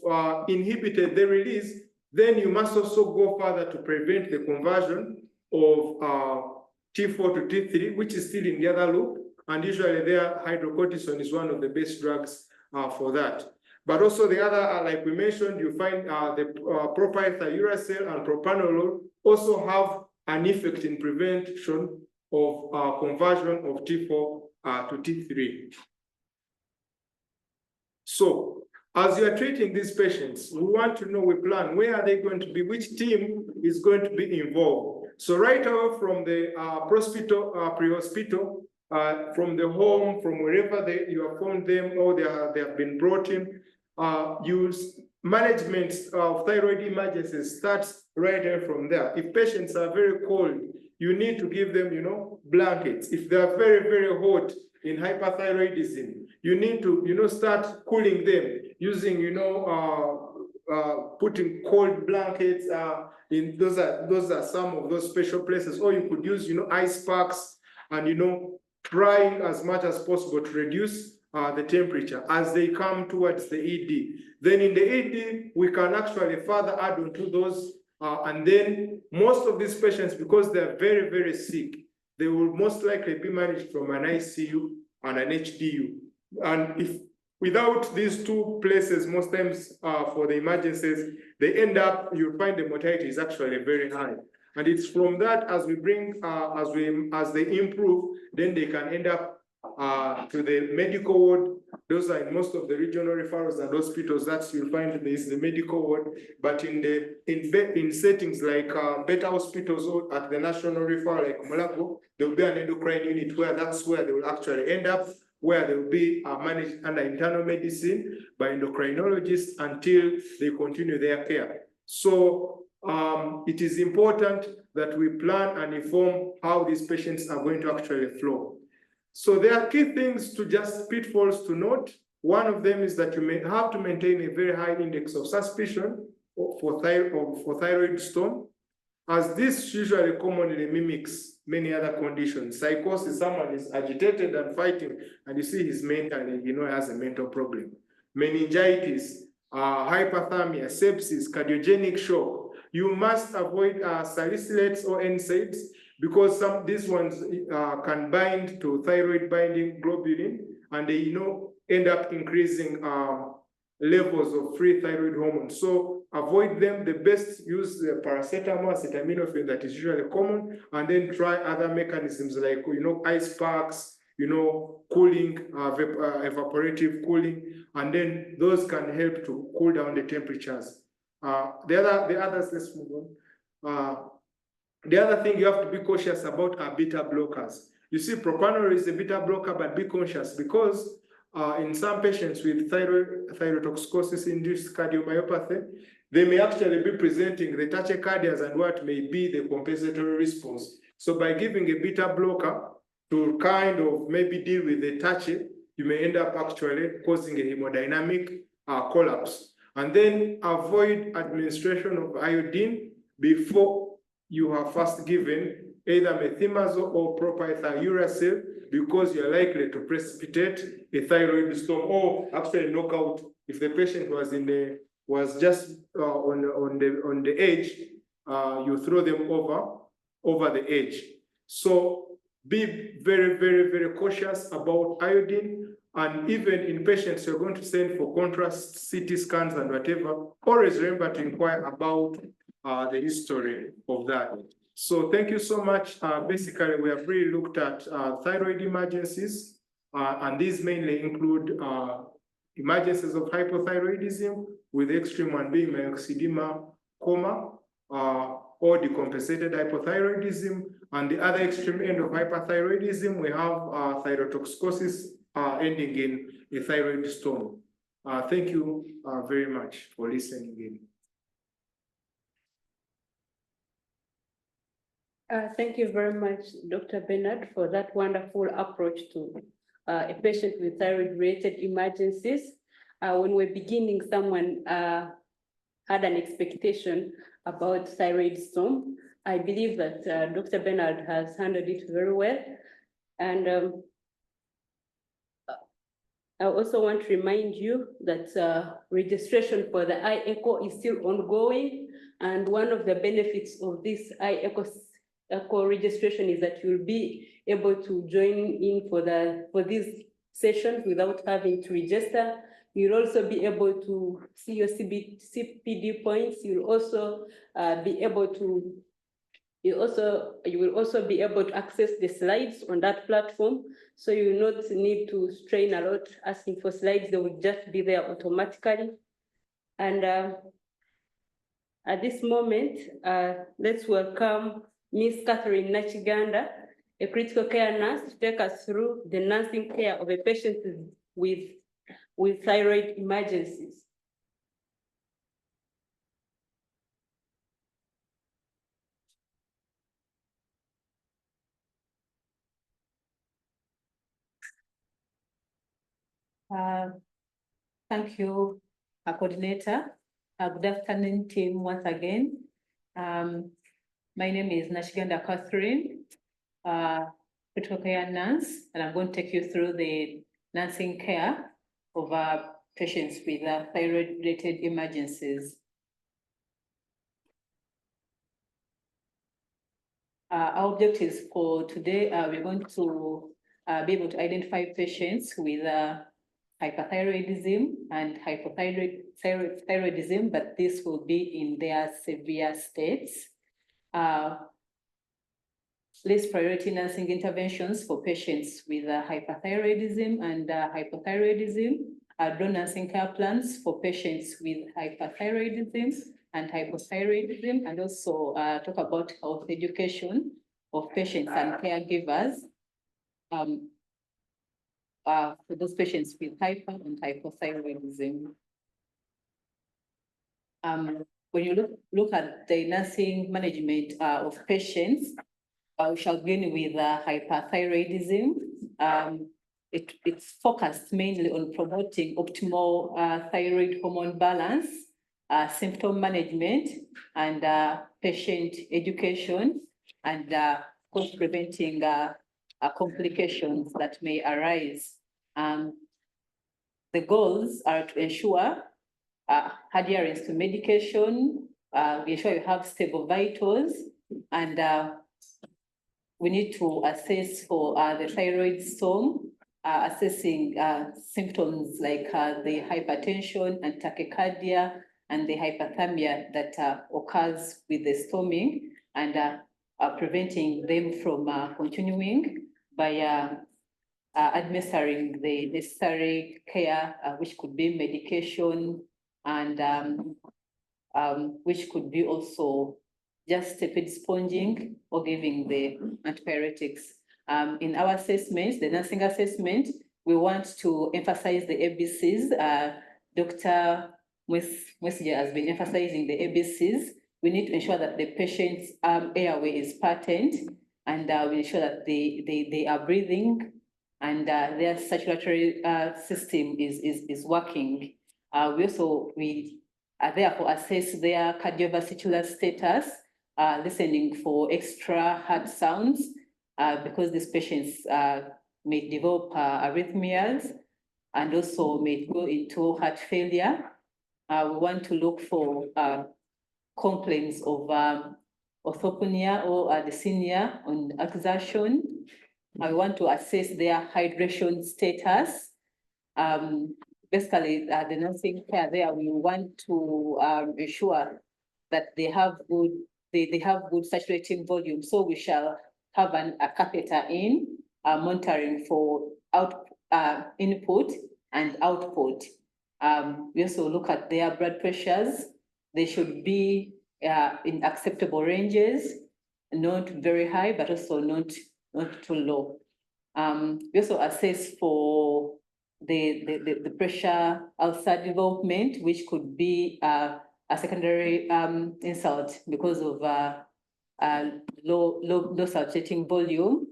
have inhibited the release, then you must also go further to prevent the conversion of T4 to T3, which is still in the other loop. And usually there, hydrocortisone is one of the best drugs for that. But also the other, like we mentioned, you find the propylthiouracil and propranolol also have an effect in prevention of conversion of T4 to T3. So, as you are treating these patients, we want to know, we plan, where are they going to be, which team is going to be involved. So right away from the pre-hospital, from the home, from wherever you have found them, or they have been brought in, management of thyroid emergencies starts right away from there. If patients are very cold, you need to give them, blankets. If they are very, very hot in hyperthyroidism, you need to, start cooling them using, putting cold blankets in those are some of those special places. Or you could use, ice packs and, trying as much as possible to reduce the temperature as they come towards the ED. Then in the ED, we can actually further add on to those. And then most of these patients, because they're very, very sick, they will most likely be managed from an ICU and an HDU. And if without these two places, most times for the emergencies, they end up, you'll find the mortality is actually very high. And it's from that, as we bring, as they improve, then they can end up to the medical ward. Those are in most of the regional referrals and hospitals. That's, you'll find there is the medical ward. But in settings like better hospitals or at the national referral like Mulago, there will be an endocrine unit where that's where they will actually end up, where they will be managed under internal medicine by endocrinologists until they continue their care. So it is important that we plan and inform how these patients are going to actually flow. So there are key things to just pitfalls to note. One of them is that you may have to maintain a very high index of suspicion for thyroid storm, as this usually commonly mimics many other conditions. Psychosis, someone is agitated and fighting, and you see he's mentally, has a mental problem. Meningitis, hyperthermia, sepsis, cardiogenic shock. You must avoid salicylates or NSAIDs, because these ones can bind to thyroid binding globulin, and they end up increasing levels of free thyroid hormone. So avoid them. The best, use the paracetamol, acetaminophen, that is usually common, and then try other mechanisms like ice packs, cooling, evaporative cooling, and then those can help to cool down the temperatures. The others, let's move on. The other thing you have to be cautious about are beta blockers. You see, propranolol is a beta blocker, but be conscious, because in some patients with thyrotoxicosis-induced cardiomyopathy, they may actually be presenting the tachycardias and what may be the compensatory response. So by giving a beta blocker to kind of maybe deal with the tachy, you may end up actually causing a hemodynamic collapse. And then avoid administration of iodine before you have first given either methimazole or propylthiouracil, because you're likely to precipitate a thyroid storm, or actually knock out. If the patient was just on the edge, you throw them over the edge. So be very, very, very cautious about iodine. And even in patients you're going to send for contrast CT scans and whatever, always remember to inquire about the history of that. So thank you so much. Basically, we have really looked at thyroid emergencies, and these mainly include emergencies of hypothyroidism, with the extreme one being myxedema, coma, or decompensated hypothyroidism. And the other extreme end of hyperthyroidism, we have thyrotoxicosis ending in a thyroid storm. Thank you very much for listening in. Thank you very much, Dr. Bernard, for that wonderful approach to a patient with thyroid-related emergencies. When we're beginning, someone had had an expectation about thyroid storm. I believe that Dr. Bernard has handled it very well. And I also want to remind you that registration for the iEcho is still ongoing. And one of the benefits of this iEcho registration is that you'll be able to join in for these sessions without having to register. You'll also be able to see your CPD points. You'll also be able to you will also be able to access the slides on that platform. So you will not need to strain a lot asking for slides, they will just be there automatically. And at this moment, let's welcome Ms. Catherine Nachiganda, a critical care nurse, to take us through the nursing care of a patient with thyroid emergencies. Thank you, coordinator. Good afternoon, team, once again. My name is Nachiganda Catherine, critical care nurse, and I'm going to take you through the nursing care of patients with thyroid-related emergencies. Our objectives for today, we're going to be able to identify patients with hyperthyroidism and hypothyroidism, but this will be in their severe states. List priority nursing interventions for patients with hyperthyroidism and hypothyroidism. Draw nursing care plans for patients with hyperthyroidism and hypothyroidism, and also talk about health education of patients and caregivers for those patients with hyper and hypothyroidism. When you look at the nursing management of patients, we shall begin with hyperthyroidism. It's focused mainly on promoting optimal thyroid hormone balance, symptom management, and patient education, and of course preventing complications that may arise. The goals are to ensure adherence to medication, we ensure you have stable vitals, and we need to assess for the thyroid storm, assessing symptoms like the hypertension and tachycardia and the hyperthermia that occurs with the storming, and preventing them from continuing by administering the necessary care, which could be medication, and which could be also just tepid sponging or giving the antibiotics. In our assessments, the nursing assessment, we want to emphasize the ABCs. Dr. Mwesige has been emphasizing the ABCs. We need to ensure that the patient's airway is patent, and we ensure that they are breathing, and their circulatory system is working. We therefore assess their cardiovascular status, listening for extra heart sounds, because these patients may develop arrhythmias and also may go into heart failure. We want to look for complaints of orthopnea or dyspnea on exertion. I want to assess their hydration status. Basically, the nursing care there, we want to ensure that they have good saturating volume. So we shall have a catheter in, monitoring for input and output. We also look at their blood pressures. They should be in acceptable ranges, not very high, but also not too low. We also assess for the pressure ulcer development, which could be a secondary insult because of low saturating volume.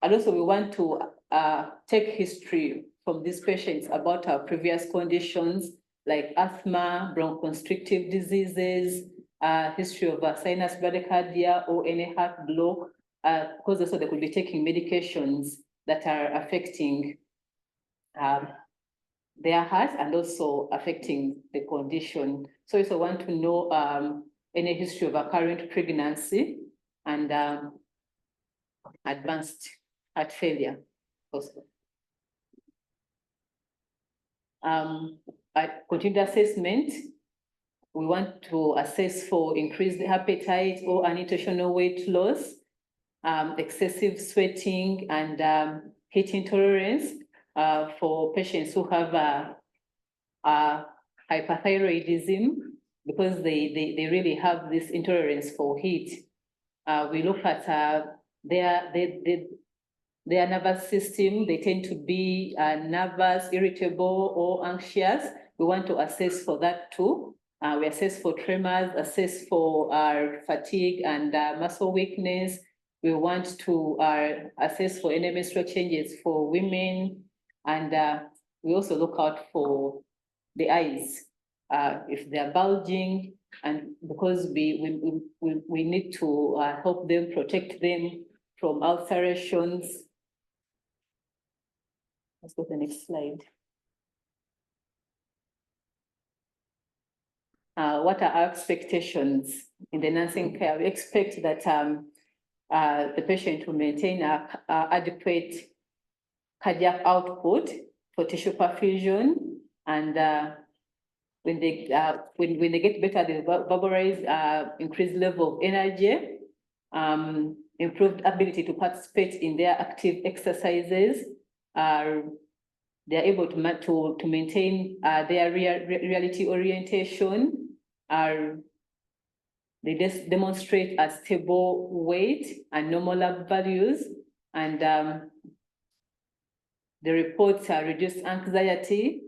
And also we want to take history from these patients about our previous conditions, like asthma, bronchoconstrictive diseases, history of sinus bradycardia or any heart block, because also they could be taking medications that are affecting their heart and also affecting the condition. So we also want to know any history of a current pregnancy and advanced heart failure also. At continued assessment, we want to assess for increased appetite or unintentional weight loss, excessive sweating and heat intolerance for patients who have hyperthyroidism, because they really have this intolerance for heat. We look at their nervous system. They tend to be nervous, irritable, or anxious. We want to assess for that too. We assess for tremors, assess for fatigue and muscle weakness. We want to assess for any menstrual changes for women. And we also look out for the eyes, if they're bulging, and because we need to help them, protect them from ulcerations. Let's go to the next slide. What are our expectations in the nursing care? We expect that the patient will maintain adequate cardiac output for tissue perfusion, and when they get better, they verbalize increased level of energy, improved ability to participate in their active exercises. They're able to maintain their reality orientation. They just demonstrate a stable weight and normal lab values, and the reports reduced anxiety.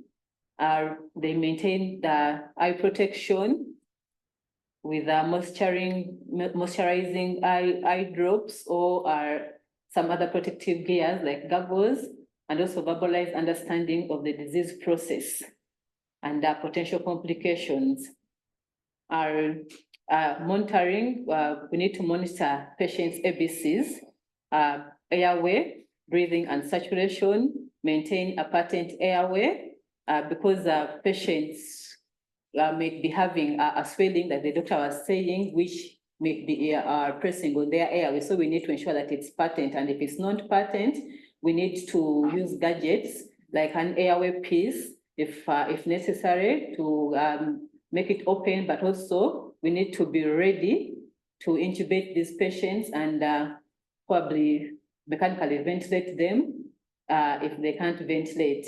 They maintain the eye protection with moisturizing eye drops or some other protective gears like goggles, and also verbalize understanding of the disease process and potential complications. Our monitoring, we need to monitor patients' ABCs, airway, breathing and saturation, maintain a patent airway, because patients may be having a swelling that the doctor was saying, which may be pressing on their airway. So we need to ensure that it's patent, and if it's not patent, we need to use gadgets like an airway piece, if necessary, to make it open, but also we need to be ready to intubate these patients and probably mechanically ventilate them if they can't ventilate.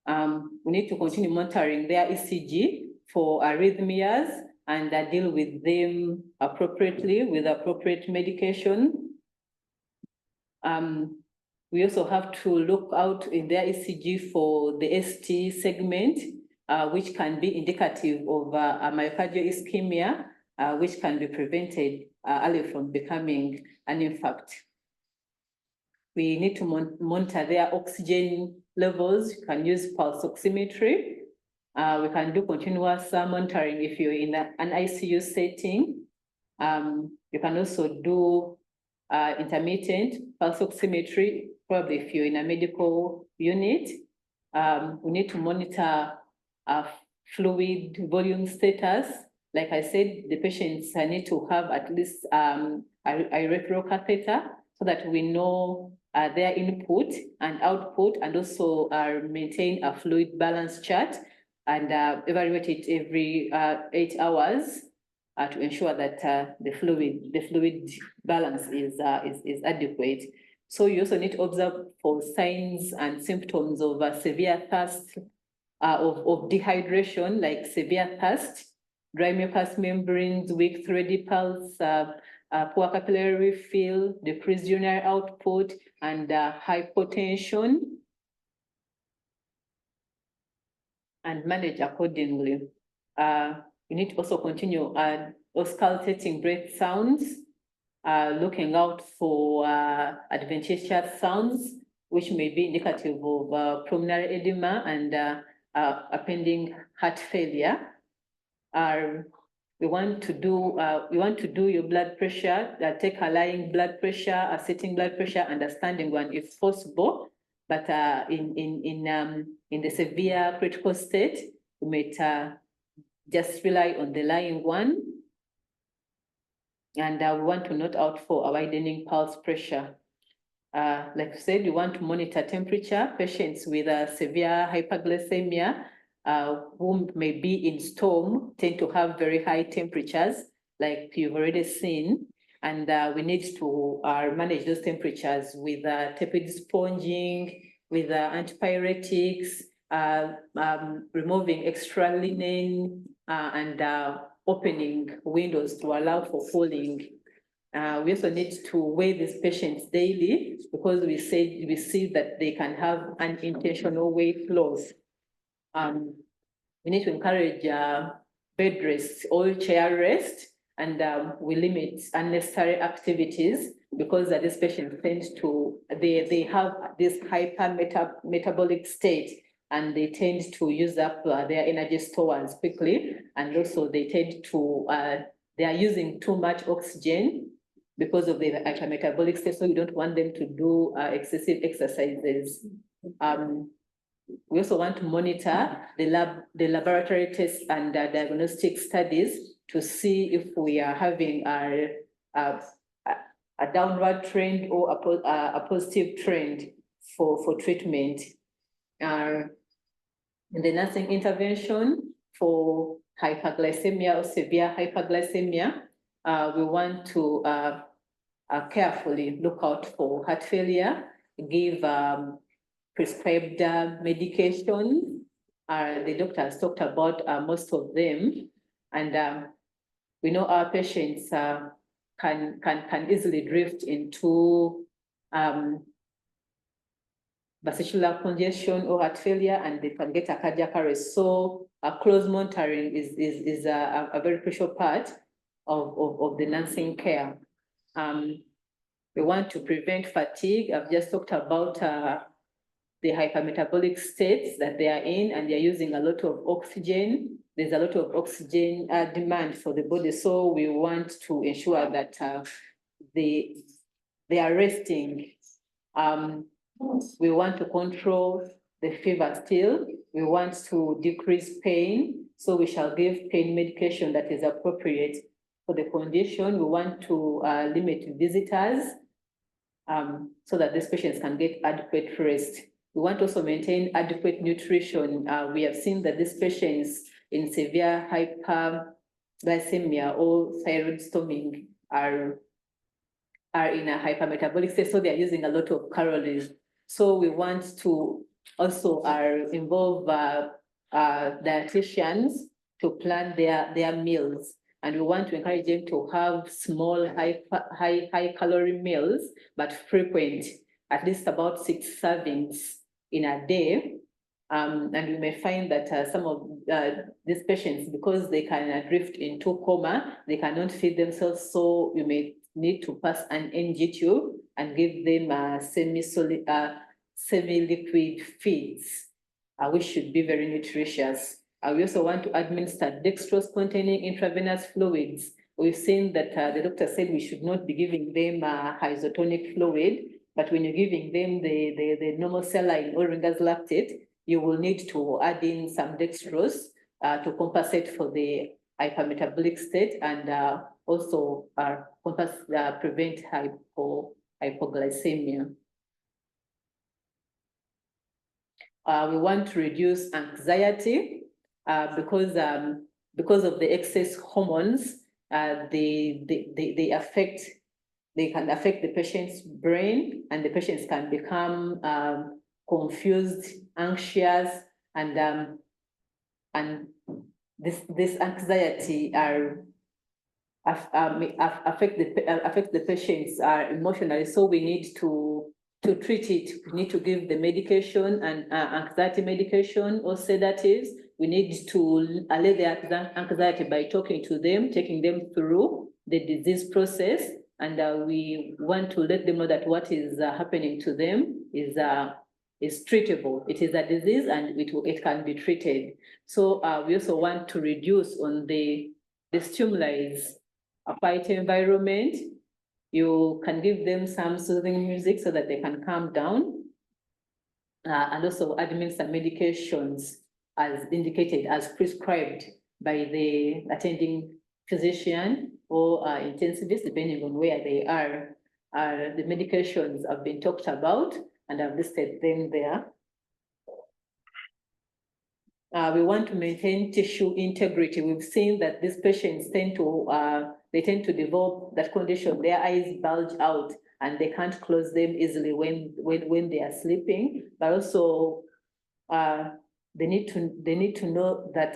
We need to continue monitoring their ECG for arrhythmias and deal with them appropriately with appropriate medication. We also have to look out in their ECG for the ST segment, which can be indicative of a myocardial ischemia, which can be prevented early from becoming an infarct. We need to monitor their oxygen levels. You can use pulse oximetry. We can do continuous monitoring if you're in an ICU setting. You can also do intermittent pulse oximetry, probably if you're in a medical unit. We need to monitor fluid volume status. Like I said, the patients need to have at least a referral catheter so that we know their input and output, and also maintain a fluid balance chart and evaluate it every 8 hours to ensure that the fluid balance is adequate. So you also need to observe for signs and symptoms of severe thirst, of dehydration, like severe thirst, dry mucous membranes, weak thready pulse, poor capillary refill, decreased urinary output, and hypotension, and manage accordingly. You need to also continue auscultating breath sounds, looking out for adventitious sounds, which may be indicative of pulmonary edema and a pending heart failure. We want to do your blood pressure, take a lying blood pressure, a sitting blood pressure, and a standing one if possible. But in the severe critical state, we might just rely on the lying one. And we want to note out for a widening pulse pressure. Like I said, we want to monitor temperature. Patients with severe hyperglycemia who may be in storm tend to have very high temperatures, like you've already seen. And we need to manage those temperatures with tepid sponging, with antipyretics, removing extra linen, and opening windows to allow for cooling. We also need to weigh these patients daily because we see that they can have unintentional weight loss. We need to encourage bed rest or chair rest, and we limit unnecessary activities because these patients tend to, they have this metabolic state, and they tend to use up their energy stores quickly. And also they tend to, they are using too much oxygen because of the metabolic state, so we don't want them to do excessive exercises. We also want to monitor the laboratory tests and diagnostic studies to see if we are having a downward trend or a positive trend for treatment. In the nursing intervention for hyperglycemia or severe hyperglycemia, we want to carefully look out for heart failure, give prescribed medication. The doctor has talked about most of them, and we know our patients can easily drift into vesicular congestion or heart failure, and they can get a cardiac arrest. So close monitoring is a very crucial part of the nursing care. We want to prevent fatigue. I've just talked about the hypermetabolic states that they are in, and they're using a lot of oxygen. There's a lot of oxygen demand for the body. So we want to ensure that they are resting. We want to control the fever still. We want to decrease pain. So we shall give pain medication that is appropriate for the condition. We want to limit visitors so that these patients can get adequate rest. We want to also maintain adequate nutrition. We have seen that these patients in severe hyperglycemia or thyroid storming are in a hypermetabolic state, so they are using a lot of calories. So we want to also involve dietitians to plan their meals. And we want to encourage them to have small, high calorie meals, but frequent, at least about 6 servings in a day. And we may find that some of these patients, because they can drift into coma, they cannot feed themselves. So you may need to pass an NG tube and give them semi-liquid feeds, which should be very nutritious. We also want to administer dextrose-containing intravenous fluids. We've seen that the doctor said we should not be giving them isotonic fluid, but when you're giving them the normal saline or Ringer's lactate, you will need to add in some dextrose to compensate for the hypermetabolic state and also prevent hypoglycemia. We want to reduce anxiety because of the excess hormones. They can affect the patient's brain, and the patients can become confused, anxious, and this anxiety affect the patients emotionally. So we need to treat it. We need to give the medication and anxiety medication or sedatives. We need to allay their anxiety by talking to them, taking them through the disease process. And we want to let them know that what is happening to them is is treatable. It is a disease and it can be treated. So we also want to reduce on the stimuli, a quiet environment. You can give them some soothing music so that they can calm down. And also administer medications as indicated, as prescribed by the attending physician or intensivist, depending on where they are. The medications have been talked about and I've listed them there. We want to maintain tissue integrity. We've seen that these patients tend to develop that condition. Their eyes bulge out and they can't close them easily when they are sleeping. But also, they need to know that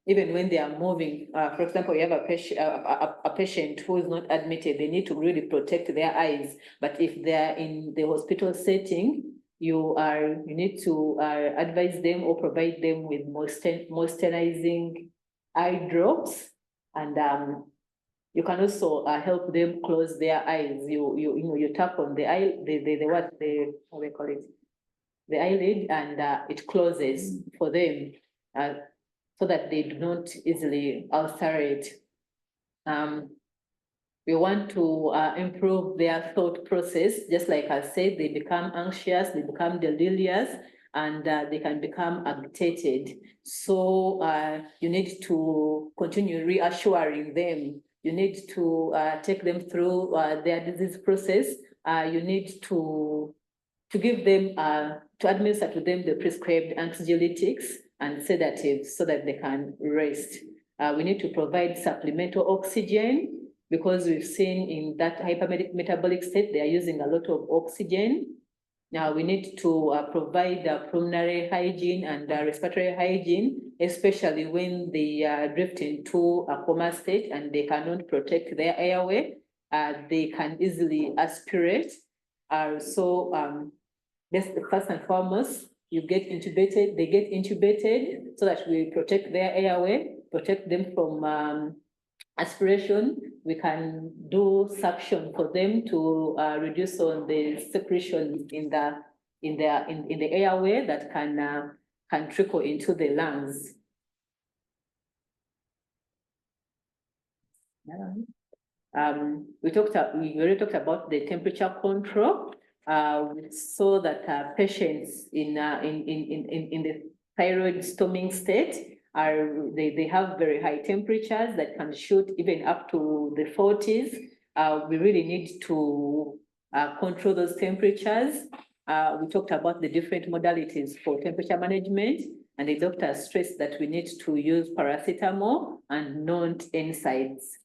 even when they are moving, for example, you have a patient who is not admitted, they need to really protect their eyes. But if they are in the hospital setting, you need to advise them or provide them with moisturizing eye drops, and you can also help them close their eyes. You tap on the eye, what they call it, the eyelid, and it closes for them, so that they do not easily ulcerate. We want to improve their thought process. Just like I said, they become anxious, they become delirious, and they can become agitated. So you need to continue reassuring them. You need to take them through their disease process. You need to give them, to administer to them the prescribed anxiolytics and sedatives so that they can rest. We need to provide supplemental oxygen, because we've seen in that hypermetabolic state, they are using a lot of oxygen. Now we need to provide pulmonary hygiene and respiratory hygiene, especially when they drift into a coma state and they cannot protect their airway. They can easily aspirate. First and foremost, they get intubated so that we protect their airway, protect them from aspiration. We can do suction for them to reduce on the secretion in the airway that can trickle into the lungs. We already talked about the temperature control. So that patients in the thyroid storming state they have very high temperatures that can shoot even up to the 40s. We really need to control those temperatures. We talked about the different modalities for temperature management, and the doctor stressed that we need to use paracetamol and non-NSAIDs.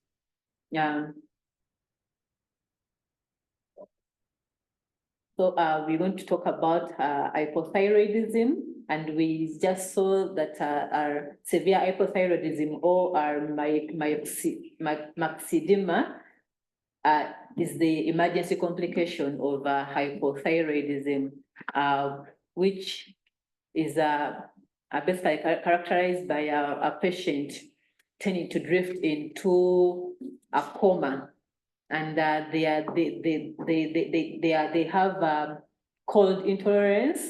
So we're going to talk about hypothyroidism, and we just saw that our severe hypothyroidism or our myxedema is the emergency complication of hypothyroidism, which is basically characterized by a patient tending to drift into a coma. And they have cold intolerance.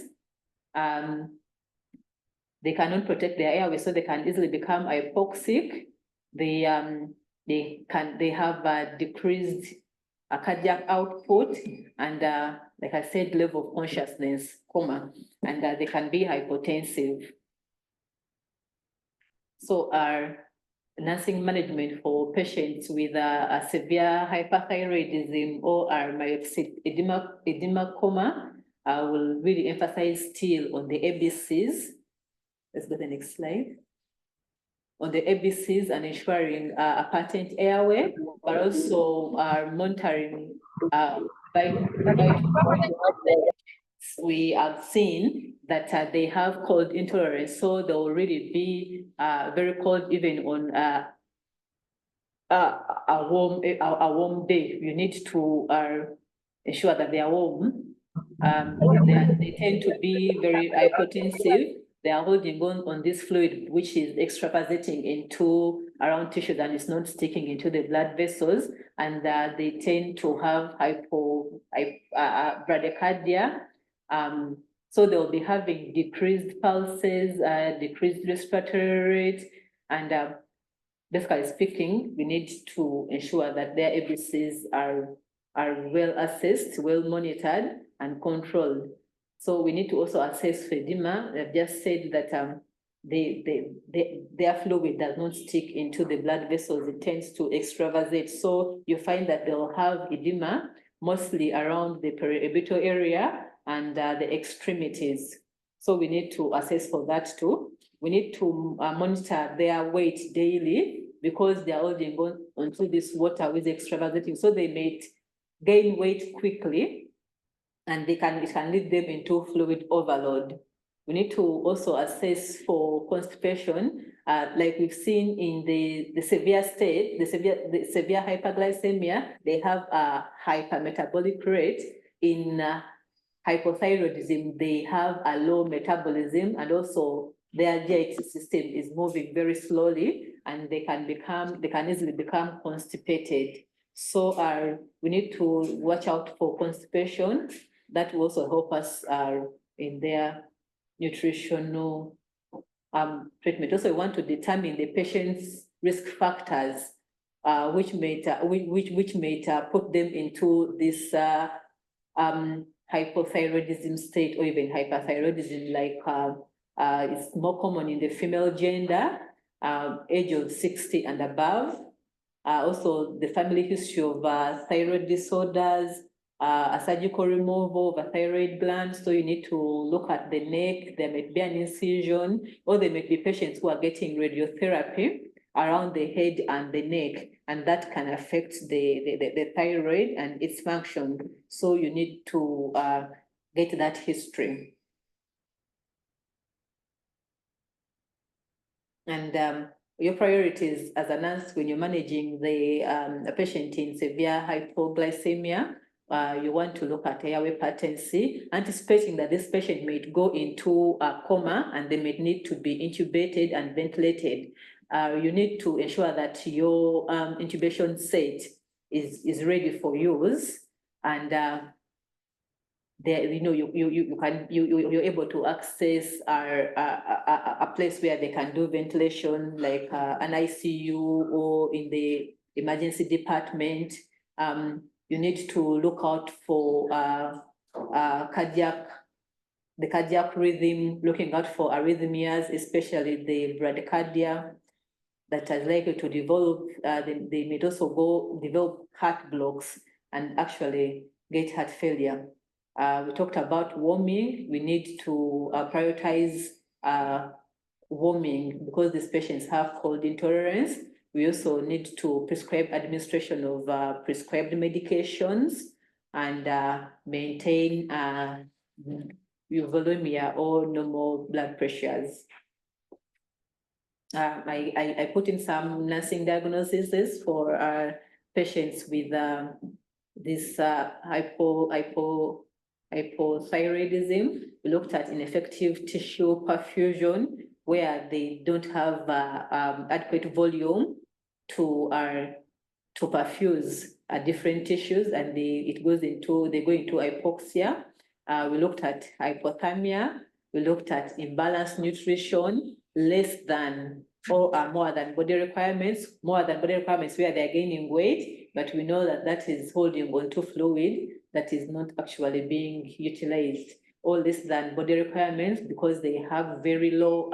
They cannot protect their airway, so they can easily become hypoxic. They have decreased cardiac output, and like I said, level of consciousness, coma, and they can be hypotensive. So our nursing management for patients with a severe hyperthyroidism or edema coma will really emphasize still on the ABCs. Let's go to the next slide. On the ABCs and ensuring a patent airway, but also monitoring we have seen that they have cold intolerance, so they will really be very cold even on a warm day. You need to ensure that they are warm. They tend to be very hypotensive. They are holding on this fluid, which is extravasating into around tissues and is not sticking into the blood vessels. And they tend to have bradycardia. So So they'll be having decreased pulses, decreased respiratory rate, and basically speaking, we need to ensure that their ABCs are well assessed, well monitored, and controlled. So we need to also assess for edema. They've just said that their fluid does not stick into the blood vessels, it tends to extravasate. So you find that they'll have edema mostly around the periorbital area and the extremities. So we need to assess for that too. We need to monitor their weight daily because they are already going onto this water with extravasating. So they may gain weight quickly and it can lead them into fluid overload. We need to also assess for constipation, like we've seen in the severe state, the severe hyperglycemia, they have a hypermetabolic rate. In hypothyroidism, they have a low metabolism, and also their GI system is moving very slowly, and they can easily become constipated. So we need to watch out for constipation. That will also help us in their nutritional treatment. Also, we want to determine the patient's risk factors, which may put them into this hypothyroidism state or even hyperthyroidism, like it's more common in the female gender, age of 60 and above. Also, the family history of thyroid disorders, a surgical removal of a thyroid gland. So you need to look at the neck. There may be an incision, or there may be patients who are getting radiotherapy around the head and the neck, and that can affect the thyroid and its function. So you need to get that history. And your priorities as a nurse when you're managing a patient in severe hypoglycemia, you want to look at airway patency, anticipating that this patient may go into a coma and they may need to be intubated and ventilated. You need to ensure that your intubation set is ready for use, and there, you're able to access a place where they can do ventilation, like an ICU or in the emergency department. You need to look out for the cardiac rhythm, looking out for arrhythmias, especially the bradycardia that are likely to develop. They may also develop heart blocks and actually get heart failure. We talked about warming. We need to prioritize warming because these patients have cold intolerance. We also need to prescribe administration of prescribed medications and maintain euvolemia or normal blood pressures. I put in some nursing diagnoses for patients with this hypothyroidism. We looked at ineffective tissue perfusion, where they don't have adequate volume to perfuse different tissues, and they go into hypoxia. We looked at hypothermia. We looked at imbalanced nutrition, less than or more than body requirements, where they're gaining weight, but we know that that is holding onto fluid that is not actually being utilized, or less than body requirements because they have very low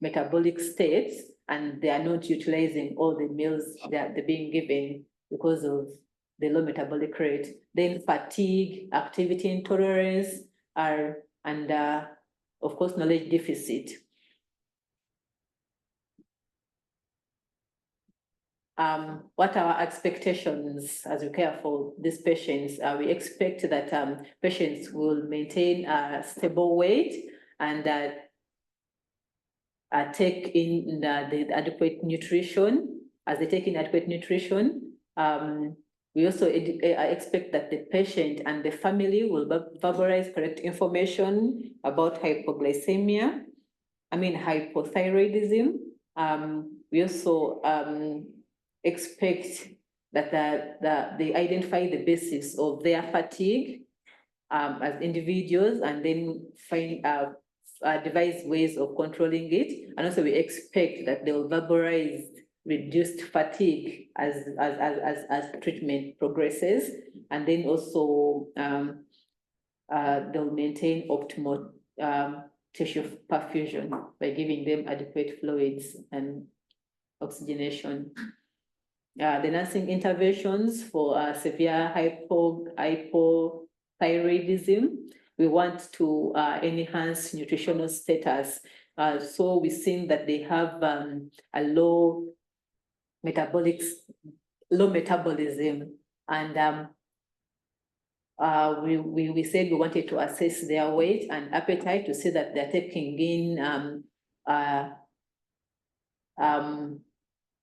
metabolic states and they are not utilizing all the meals that they're being given because of the low metabolic rate. Then fatigue, activity intolerance, and of course, knowledge deficit. What are our expectations as we care for these patients? We expect that patients will maintain a stable weight and take in the adequate nutrition. As they take in adequate nutrition, we also expect that the patient and the family will verbalize correct information about hypoglycemia, hypothyroidism. We also expect that they identify the basis of their fatigue as individuals, and then find devise ways of controlling it. And also we expect that they will verbalize reduced fatigue as treatment progresses, and then also they'll maintain optimal tissue perfusion by giving them adequate fluids and oxygenation. The nursing interventions for severe hypothyroidism, we want to enhance nutritional status. So we've seen that they have a low metabolism, and we said we wanted to assess their weight and appetite to see that they're taking in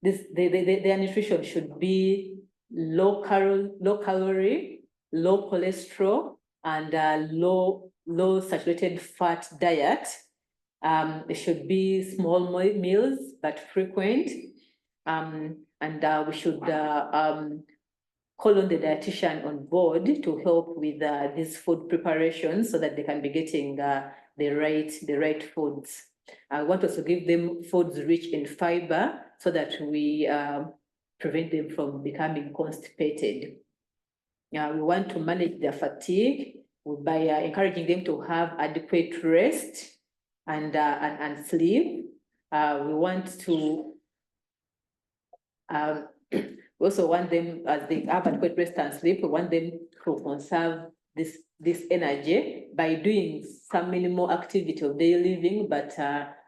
their nutrition should be low calorie, low cholesterol, and low saturated fat diet. It should be small meals but frequent, and we should call on the dietitian on board to help with these food preparations so that they can be getting the right foods. I want us to give them foods rich in fiber so that we prevent them from becoming constipated. We want to manage their fatigue by encouraging them to have adequate rest and sleep. We want to we also want them, as they have adequate rest and sleep, we want them to conserve this energy by doing some minimal activity of daily living, but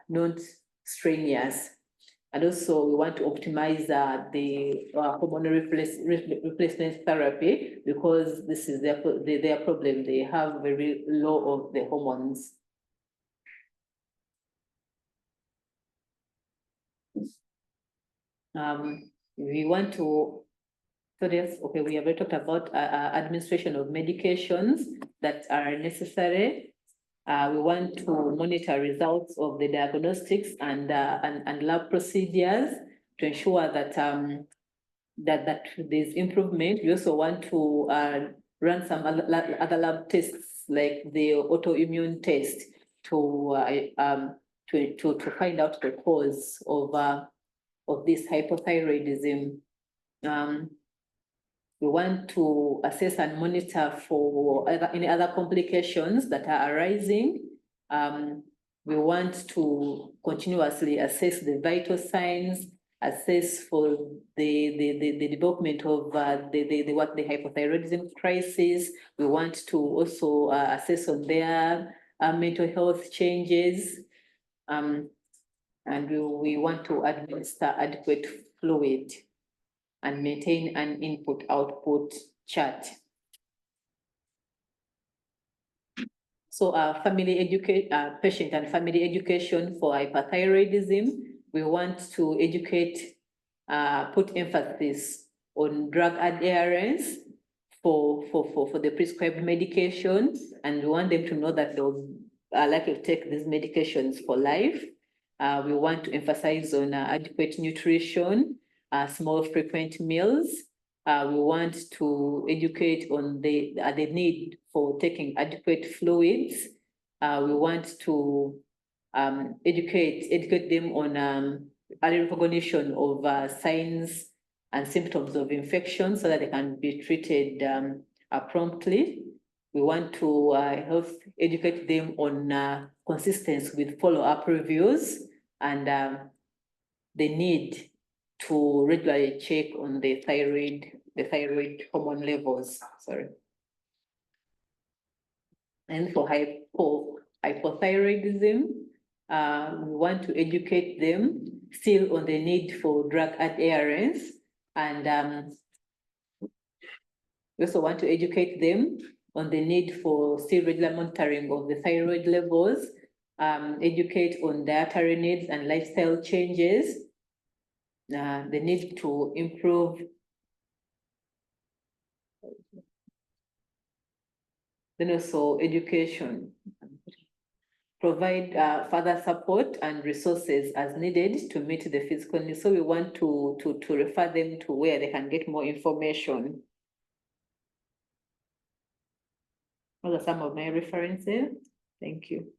not strenuous. And also we want to optimize the hormonal replacement therapy, because this is their problem. They have very low of the hormones. We want to, so yes, okay, we have already talked about administration of medications that are necessary. We want to monitor results of the diagnostics and lab procedures to ensure that that there's improvement. We also want to run some other lab tests like the autoimmune test to find out the cause of this hypothyroidism. We want to assess and monitor for any other complications that are arising. We want to continuously assess the vital signs, assess for the development of the hypothyroidism crisis. We want to also assess on their mental health changes. And we want to administer adequate fluid and maintain an input-output chart. So patient and family education for hyperthyroidism, we want to educate, put emphasis on drug adherence for the prescribed medication, and we want them to know that they'll likely to take these medications for life. We want to emphasize on adequate nutrition, small frequent meals. We want to educate on the need for taking adequate fluids. We want to educate them on early recognition of signs and symptoms of infection so that they can be treated promptly. We want to educate them on consistency with follow-up reviews and the need to regularly check on the thyroid hormone levels. Sorry. And for hypothyroidism, we want to educate them still on the need for drug adherence, and we also want to educate them on the need for still regular monitoring of the thyroid levels, educate on dietary needs and lifestyle changes, the need to improve, then also education, provide further support and resources as needed to meet the physical needs. So we want to refer them to where they can get more information. Those are some of my references. Thank you.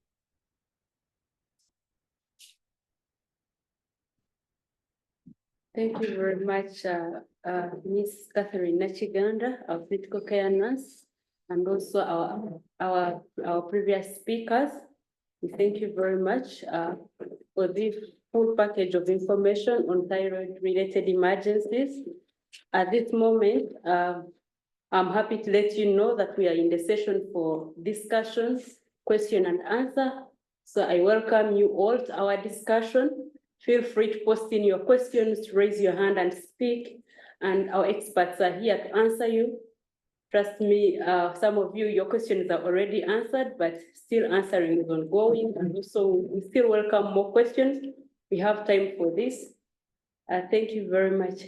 Thank you very much, Ms. Catherine Nachiganda, our critical care nurse, and also our previous speakers. We thank you very much for this full package of information on thyroid-related emergencies. At this moment, I'm happy to let you know that we are in the session for discussions, question and answer. So I welcome you all to our discussion. Feel free to post in your questions, raise your hand and speak, and our experts are here to answer you. Trust me, some of you, your questions are already answered, but still answering is ongoing, and also we still welcome more questions. We have time for this. Thank you very much.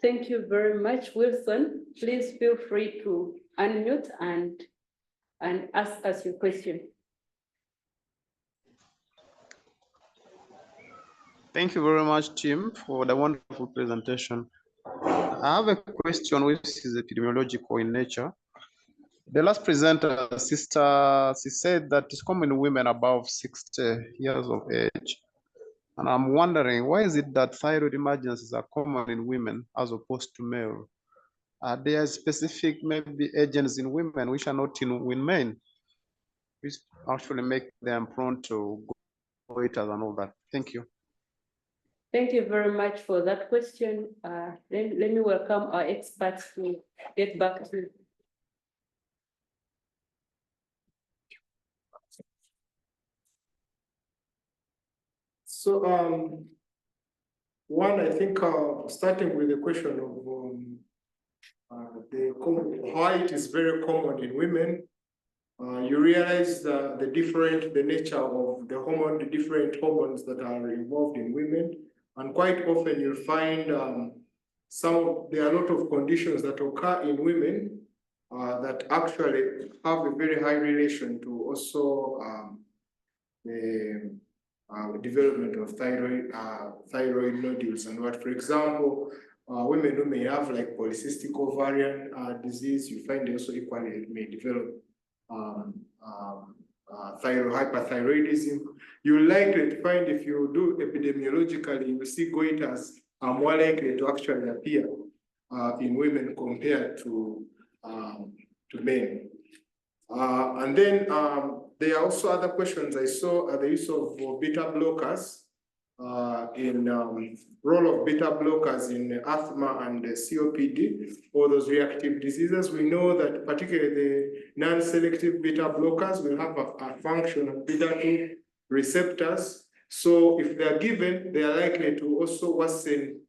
Thank you very much, Wilson. Please feel free to unmute and ask us your question. Thank you very much, Tim, for the wonderful presentation. I have a question which is epidemiological in nature. The last presenter, sister, she said that it's common in women above 60 years of age. And I'm wondering, why is it that thyroid emergencies are common in women as opposed to male? Are there specific maybe agents in women which are not in men, which actually make them prone to goiters and all that? Thank you. Thank you very much for that question. Let me welcome our experts to get back to. So, one, I think, starting with the question of why it is very common in women, you realize the nature of the different hormones that are involved in women. And quite often you'll find there are a lot of conditions that occur in women that actually have a very high relation to also the development of thyroid nodules and what. For example, women who may have like polycystic ovarian disease, you find also equally may develop hyperthyroidism. You're likely to find, if you do epidemiologically, you will see goiters are more likely to actually appear in women compared to men. And then there are also other questions. I saw the use of beta blockers role of beta blockers in asthma and COPD, or those reactive diseases. We know that particularly the non-selective beta blockers will have a function of beta-2 receptors. So if they are given, they are likely to also worsen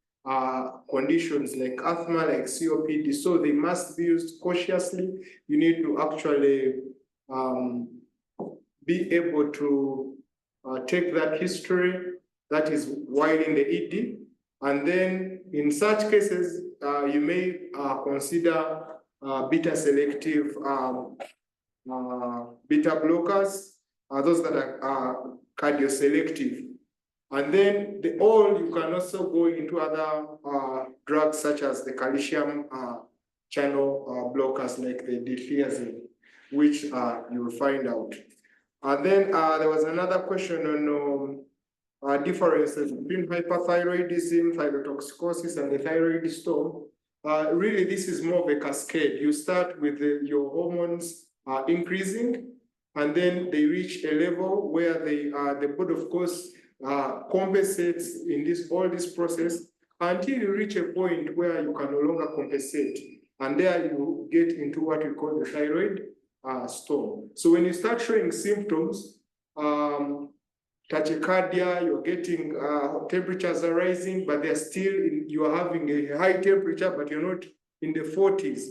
conditions like asthma, like COPD. So they must be used cautiously. You need to actually be able to take that history that is wide in the ED. And then in such cases, you may consider beta selective beta blockers, those that are cardioselective. And then you can also go into other drugs such as the calcium channel blockers like the diltiazem, which you will find out. And then there was another question on differences between hyperthyroidism, thyrotoxicosis, and the thyroid storm. Really, this is more of a cascade. You start with your hormones increasing, and then they reach a level where the body, of course, compensates in all this process until you reach a point where you can no longer compensate. And there you get into what we call the thyroid storm. So when you start showing symptoms, tachycardia, you're getting temperatures are rising, but they're still you are having a high temperature, but you're not in the 40s,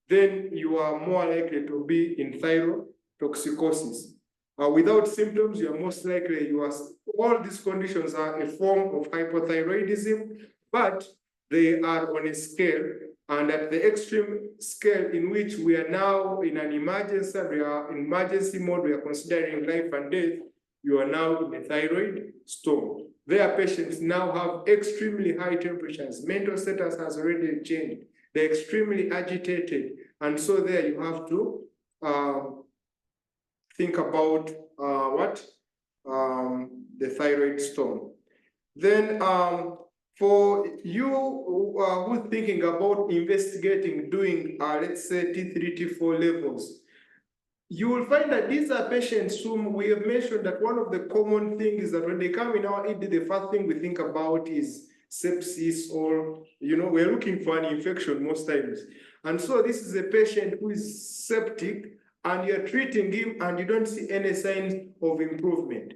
then you are more likely to be in thyrotoxicosis. Without symptoms, you are most likely all these conditions are a form of hypothyroidism, but they are on a scale, and at the extreme scale in which we are now in an emergency, we are in emergency mode, we are considering life and death, you are now in a thyroid storm. Their patients now have extremely high temperatures. Mental status has already changed. They're extremely agitated. And so there you have to think about the thyroid storm. Then for you who are thinking about investigating, doing, let's say, T3, T4 levels, you will find that these are patients whom we have mentioned that one of the common things is that when they come in our ED, the first thing we think about is sepsis, or, we're looking for an infection most times. And so this is a patient who is septic, and you're treating him and you don't see any signs of improvement.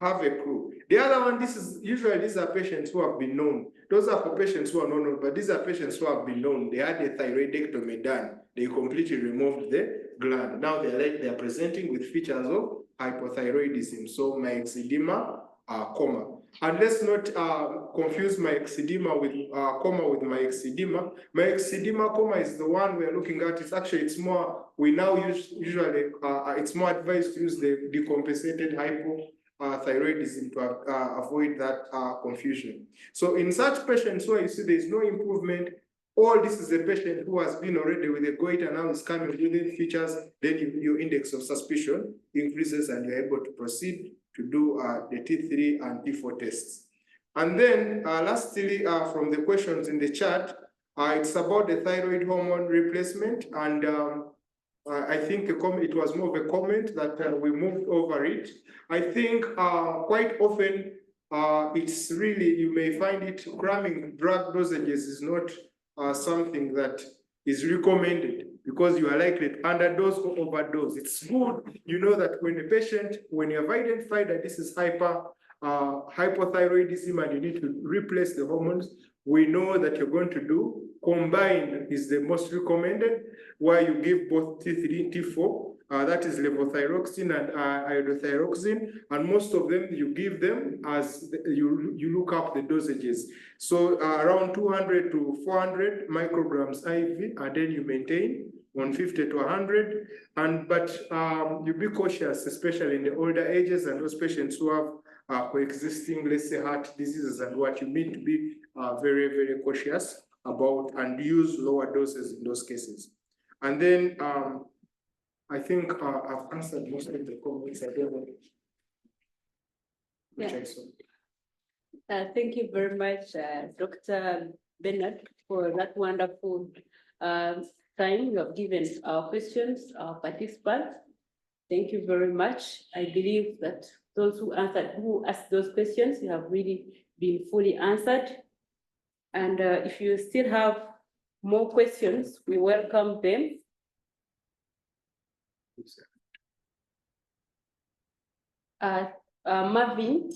Have a clue. The other one, these are patients who have been known. Those are for patients who are not known, but these are patients who have been known. They had a thyroidectomy done. They completely removed the gland. Now they're presenting with features of hypothyroidism. So myxedema, coma. And let's not confuse myxedema with coma with myxedema. Myxedema coma is the one we're looking at. It's more, we now usually, it's more advised to use the decompensated hypothyroidism to avoid that confusion. So in such patients where you see there's no improvement, or this is a patient who has been already with a goiter, now is coming with the features, then your index of suspicion increases and you're able to proceed to do the T3 and T4 tests. And then lastly, from the questions in the chat, it's about the thyroid hormone replacement. And I think it was more of a comment that we moved over it. I think quite often it's really, you may find it, cramming drug dosages is not something that is recommended, because you are likely to underdose or overdose. It's good, that when you have identified that this is hypothyroidism and you need to replace the hormones, we know that you're going to do combined is the most recommended, where you give both T3, T4, that is levothyroxine and iodothyroxine, and most of them you give them as you look up the dosages. So around 200 to 400 micrograms IV, and then you maintain 150 to 100. But you be cautious, especially in the older ages and those patients who have coexisting, let's say, heart diseases and what you need to be very, very cautious about, and use lower doses in those cases. And then I think I've answered most of the comments. I don't know which I saw. Thank you very much, Dr. Bernard, for that wonderful time you have given our questions, our participants. Thank you very much. I believe that those who asked those questions, you have really been fully answered. And if you still have more questions, we welcome them. Marvin,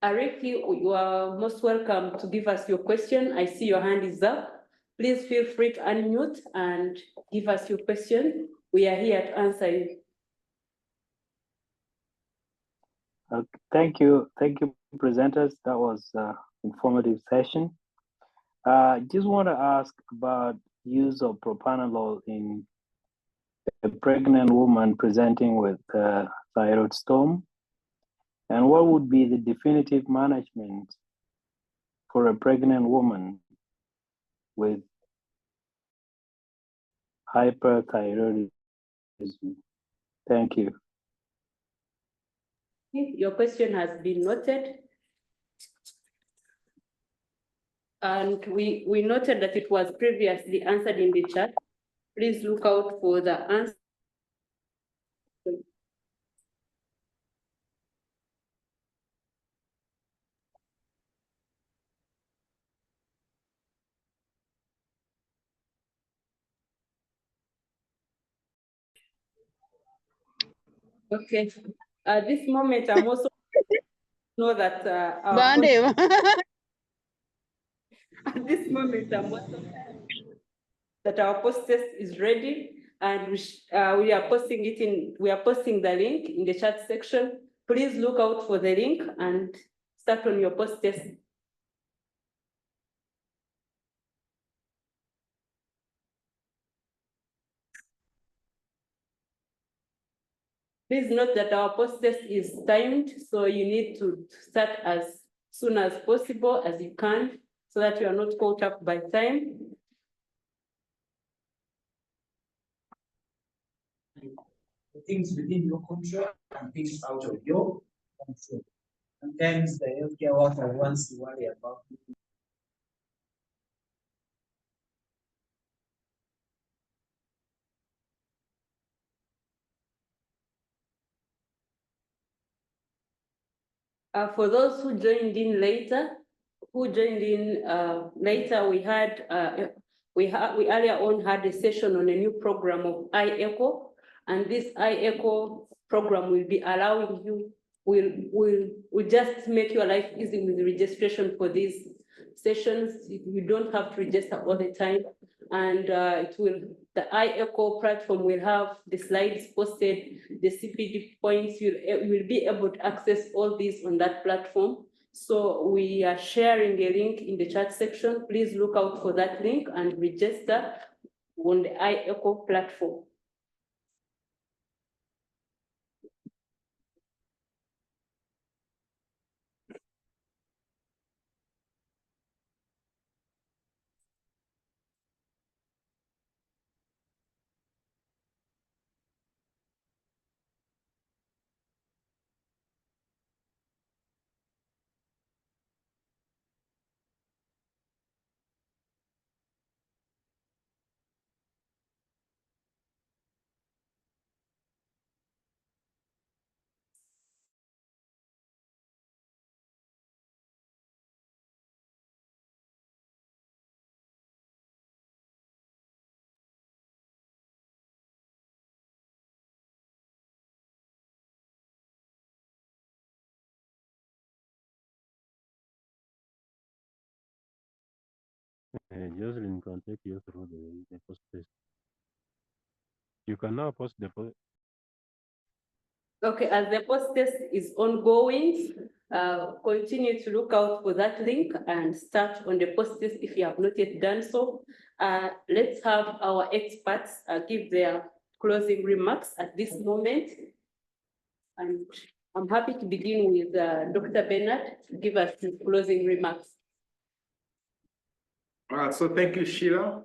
Ariki, you are most welcome to give us your question. I see your hand is up. Please feel free to unmute and give us your question. We are here to answer you. Thank you, presenters. That was an informative session. Just want to ask about use of propranolol in a pregnant woman presenting with thyroid storm, and what would be the definitive management for a pregnant woman with hyperthyroidism? Thank you. Your question has been noted. And we noted that it was previously answered in the chat. Please look out for the answer. Okay, at this moment, I'm also know that at this moment, I'm also that our post test is ready, and we are posting it in. We are posting the link in the chat section. Please look out for the link and start on your post test. Please note that our post test is timed, so you need to start as soon as possible as you can, so that you are not caught up by time. Things within your control and things out of your control. Sometimes the healthcare worker wants to worry about it. For those who joined in later, we earlier on had a session on a new program of iEcho, and this iEcho program will be allowing you, will just make your life easy with the registration for these sessions. You don't have to register all the time, and the iEcho platform will have the slides posted, the CPD points. You will be able to access all these on that platform. So we are sharing a link in the chat section. Please look out for that link and register on the iEcho platform. Jocelyn can take you through the post test. You can now post the post. Okay, as the post test is ongoing, continue to look out for that link and start on the post test if you have not yet done so. Let's have our experts give their closing remarks at this moment. And I'm happy to begin with Dr. Bernard to give us his closing remarks. So thank you, Sheila.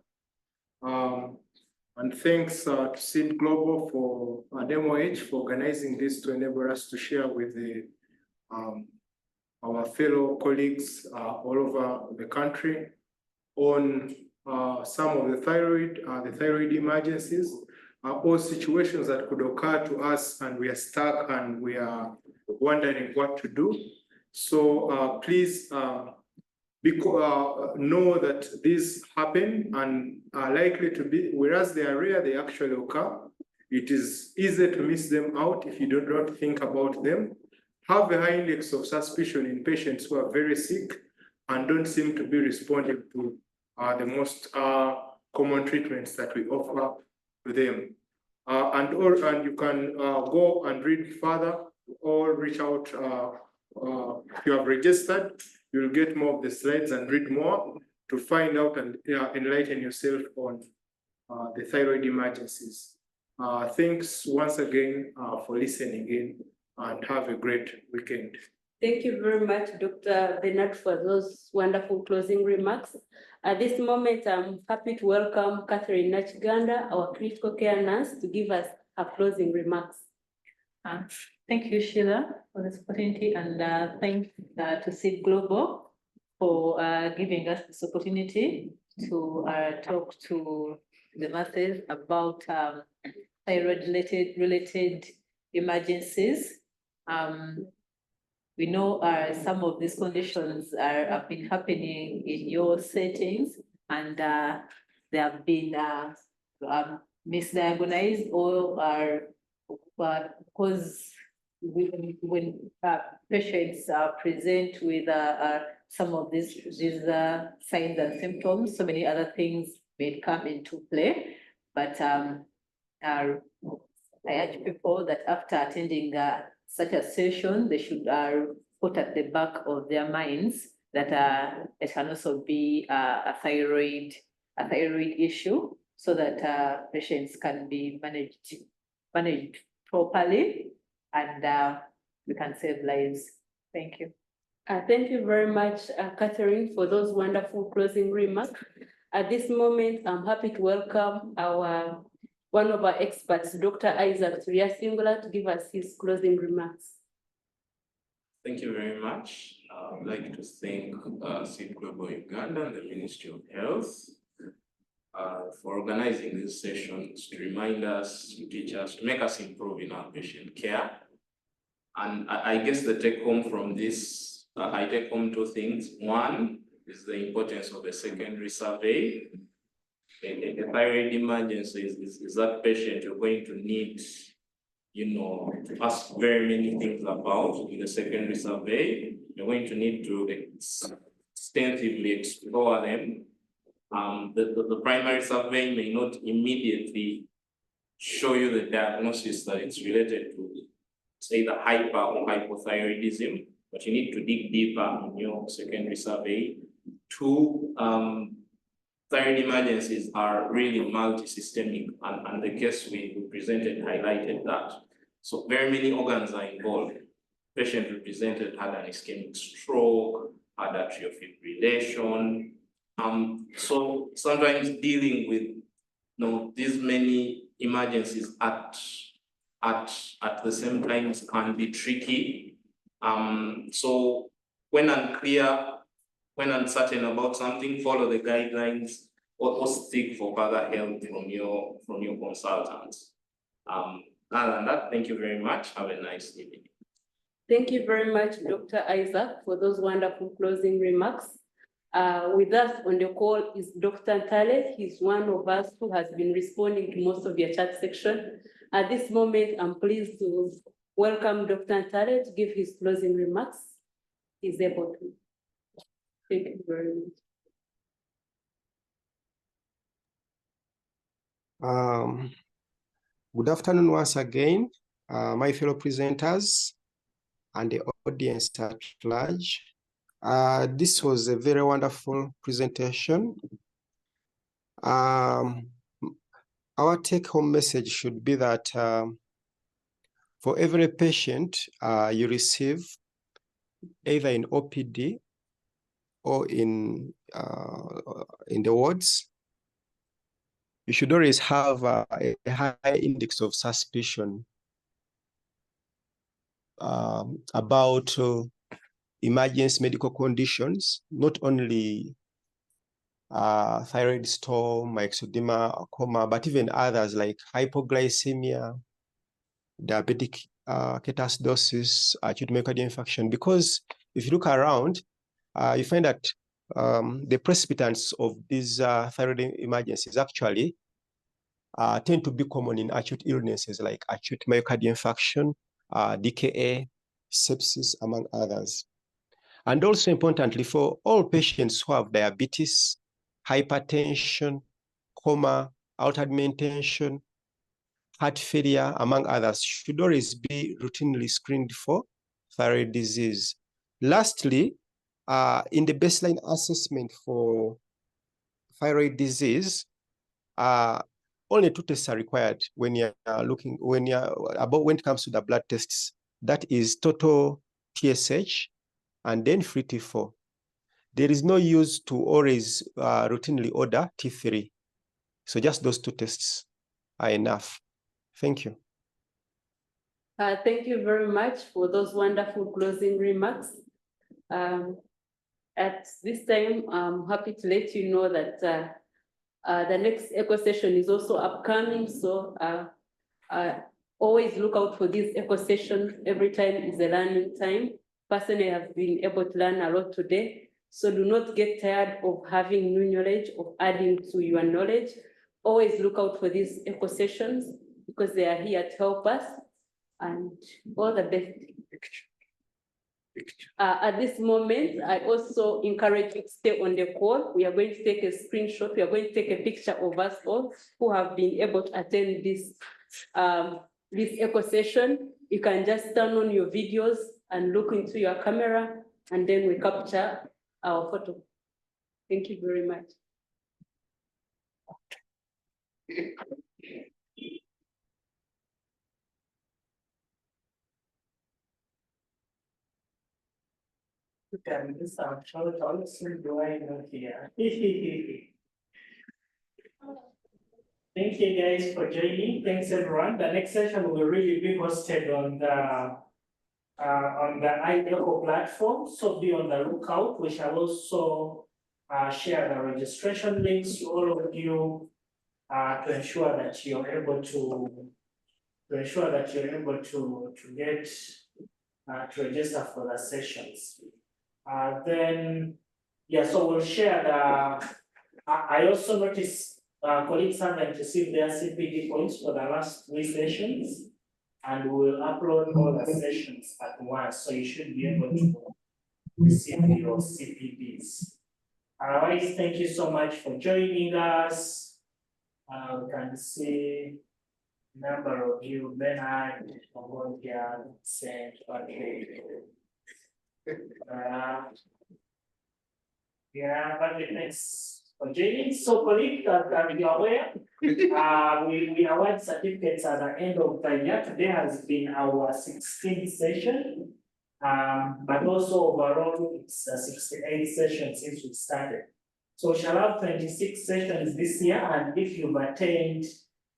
And thanks to Seed Global for DemoH for organizing this to enable us to share with our fellow colleagues all over the country on some of the thyroid emergencies, or situations that could occur to us and we are stuck and we are wondering what to do. So please know that these happen and are likely to be, whereas they are rare, they actually occur. It is easy to miss them out if you don't think about them. Have a high index of suspicion in patients who are very sick and don't seem to be responding to the most common treatments that we offer to them. And you can go and read further or reach out if you have registered. You'll get more of the slides and read more to find out and enlighten yourself on the thyroid emergencies. Thanks once again for listening in and have a great weekend. Thank you very much, Dr. Bernard, for those wonderful closing remarks. At this moment, I'm happy to welcome Catherine Nachiganda, our critical care nurse, to give us her closing remarks. Thank you, Sheila, for this opportunity, and thank to Seed Global for giving us this opportunity to talk to the masses about thyroid-related emergencies. We know some of these conditions have been happening in your settings, and they have been misdiagnosed or are because when patients present with some of these signs and symptoms, so many other things may come into play. But I urge people that after attending such a session, they should put at the back of their minds that it can also be a thyroid issue, so that patients can be managed properly, and we can save lives. Thank you. Thank you very much, Catherine, for those wonderful closing remarks. At this moment, I'm happy to welcome one of our experts, Dr. Isaac Turia-Singula, to give us his closing remarks. Thank you very much. I'd like to thank Seed Global Uganda and the Ministry of Health for organizing these sessions to remind us, to teach us, to make us improve in our patient care. And I guess the take home from this, I take home two things. One is the importance of a secondary survey. A thyroid emergency is that patient you're going to need, to ask very many things about in the secondary survey. You're going to need to extensively explore them. The primary survey may not immediately show you the diagnosis that it's related to, say, the hyper or hypothyroidism, but you need to dig deeper in your secondary survey. Two, thyroid emergencies are really multi-systemic, and the case we presented highlighted that. So very many organs are involved. Patient we presented had an ischemic stroke, had atrial fibrillation. So sometimes dealing with these many emergencies at the same time can be tricky. So when unclear, when uncertain about something, follow the guidelines or seek for further help from your consultants. Other than that, thank you very much. Have a nice evening. Thank you very much, Dr. Isaac, for those wonderful closing remarks. With us on the call is Dr. Ntale. He's one of us who has been responding to most of your chat section. At this moment, I'm pleased to welcome Dr. Ntale to give his closing remarks. He's able to. Thank you very much. Good afternoon once again, my fellow presenters and the audience at large. This was a very wonderful presentation. Our take-home message should be that for every patient you receive, either in OPD or in the wards, you should always have a high index of suspicion about emergency medical conditions, not only thyroid storm, myxedema, coma, but even others like hypoglycemia, diabetic ketoacidosis, acute myocardial infarction. Because if you look around, you find that the precipitants of these thyroid emergencies actually tend to be common in acute illnesses like acute myocardial infarction, DKA, sepsis, among others. And also importantly, for all patients who have diabetes, hypertension, coma, altered mentation, heart failure, among others, should always be routinely screened for thyroid disease. Lastly, in the baseline assessment for thyroid disease, only 2 tests are required when it comes to the blood tests. That is total TSH and then free T4. There is no use to always routinely order T3. So just those 2 tests are enough. Thank you. Thank you very much for those wonderful closing remarks. At this time, I'm happy to let you know that the next eco session is also upcoming. So always look out for these eco sessions. Every time is a learning time. Personally, I've been able to learn a lot today. So do not get tired of having new knowledge, of adding to your knowledge. Always look out for these eco sessions because they are here to help us. And all the best. At this moment, I also encourage you to stay on the call. We are going to take a screenshot. We are going to take a picture of us all who have been able to attend this eco session. You can just turn on your videos and look into your camera, and then we capture our photo. Thank you very much. Can this short also do I know here? Thank you guys for joining. Thanks everyone. The next session will really be hosted on the iDeco platform. So be on the lookout. We shall also share the registration links to all of you to ensure that you're able to get to register for the sessions. Then, yeah, so we'll share the, I also noticed colleagues haven't received their CPD points for the last 3 sessions, and we'll upload all the sessions at once, so you should be able to receive your CPDs. Otherwise, thank you so much for joining us. We can see number of you, Bernard, Mongolia, Saint Patrick. Yeah, but thanks for joining. So, colleagues, as you are aware, we award certificates at the end of the year. Today has been our 16th session, but also overall it's 68 sessions since we started. So we shall have 26 sessions this year, and if you've attained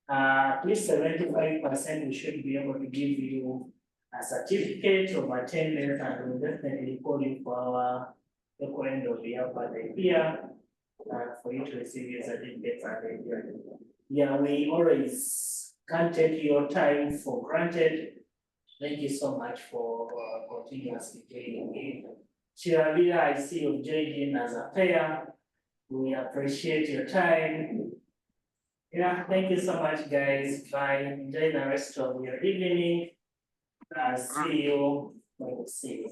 at least 75%, we should be able to give you a certificate of attendance, and we'll definitely call you for our end of the year birthday here for you to receive your certificates at the end. Yeah, we always can't take your time for granted. Thank you so much for continuously joining in. Chiravira, I see you joining as a pair. We appreciate your time. Yeah, thank you so much, guys. Bye. Enjoy the rest of your evening. See you. See you.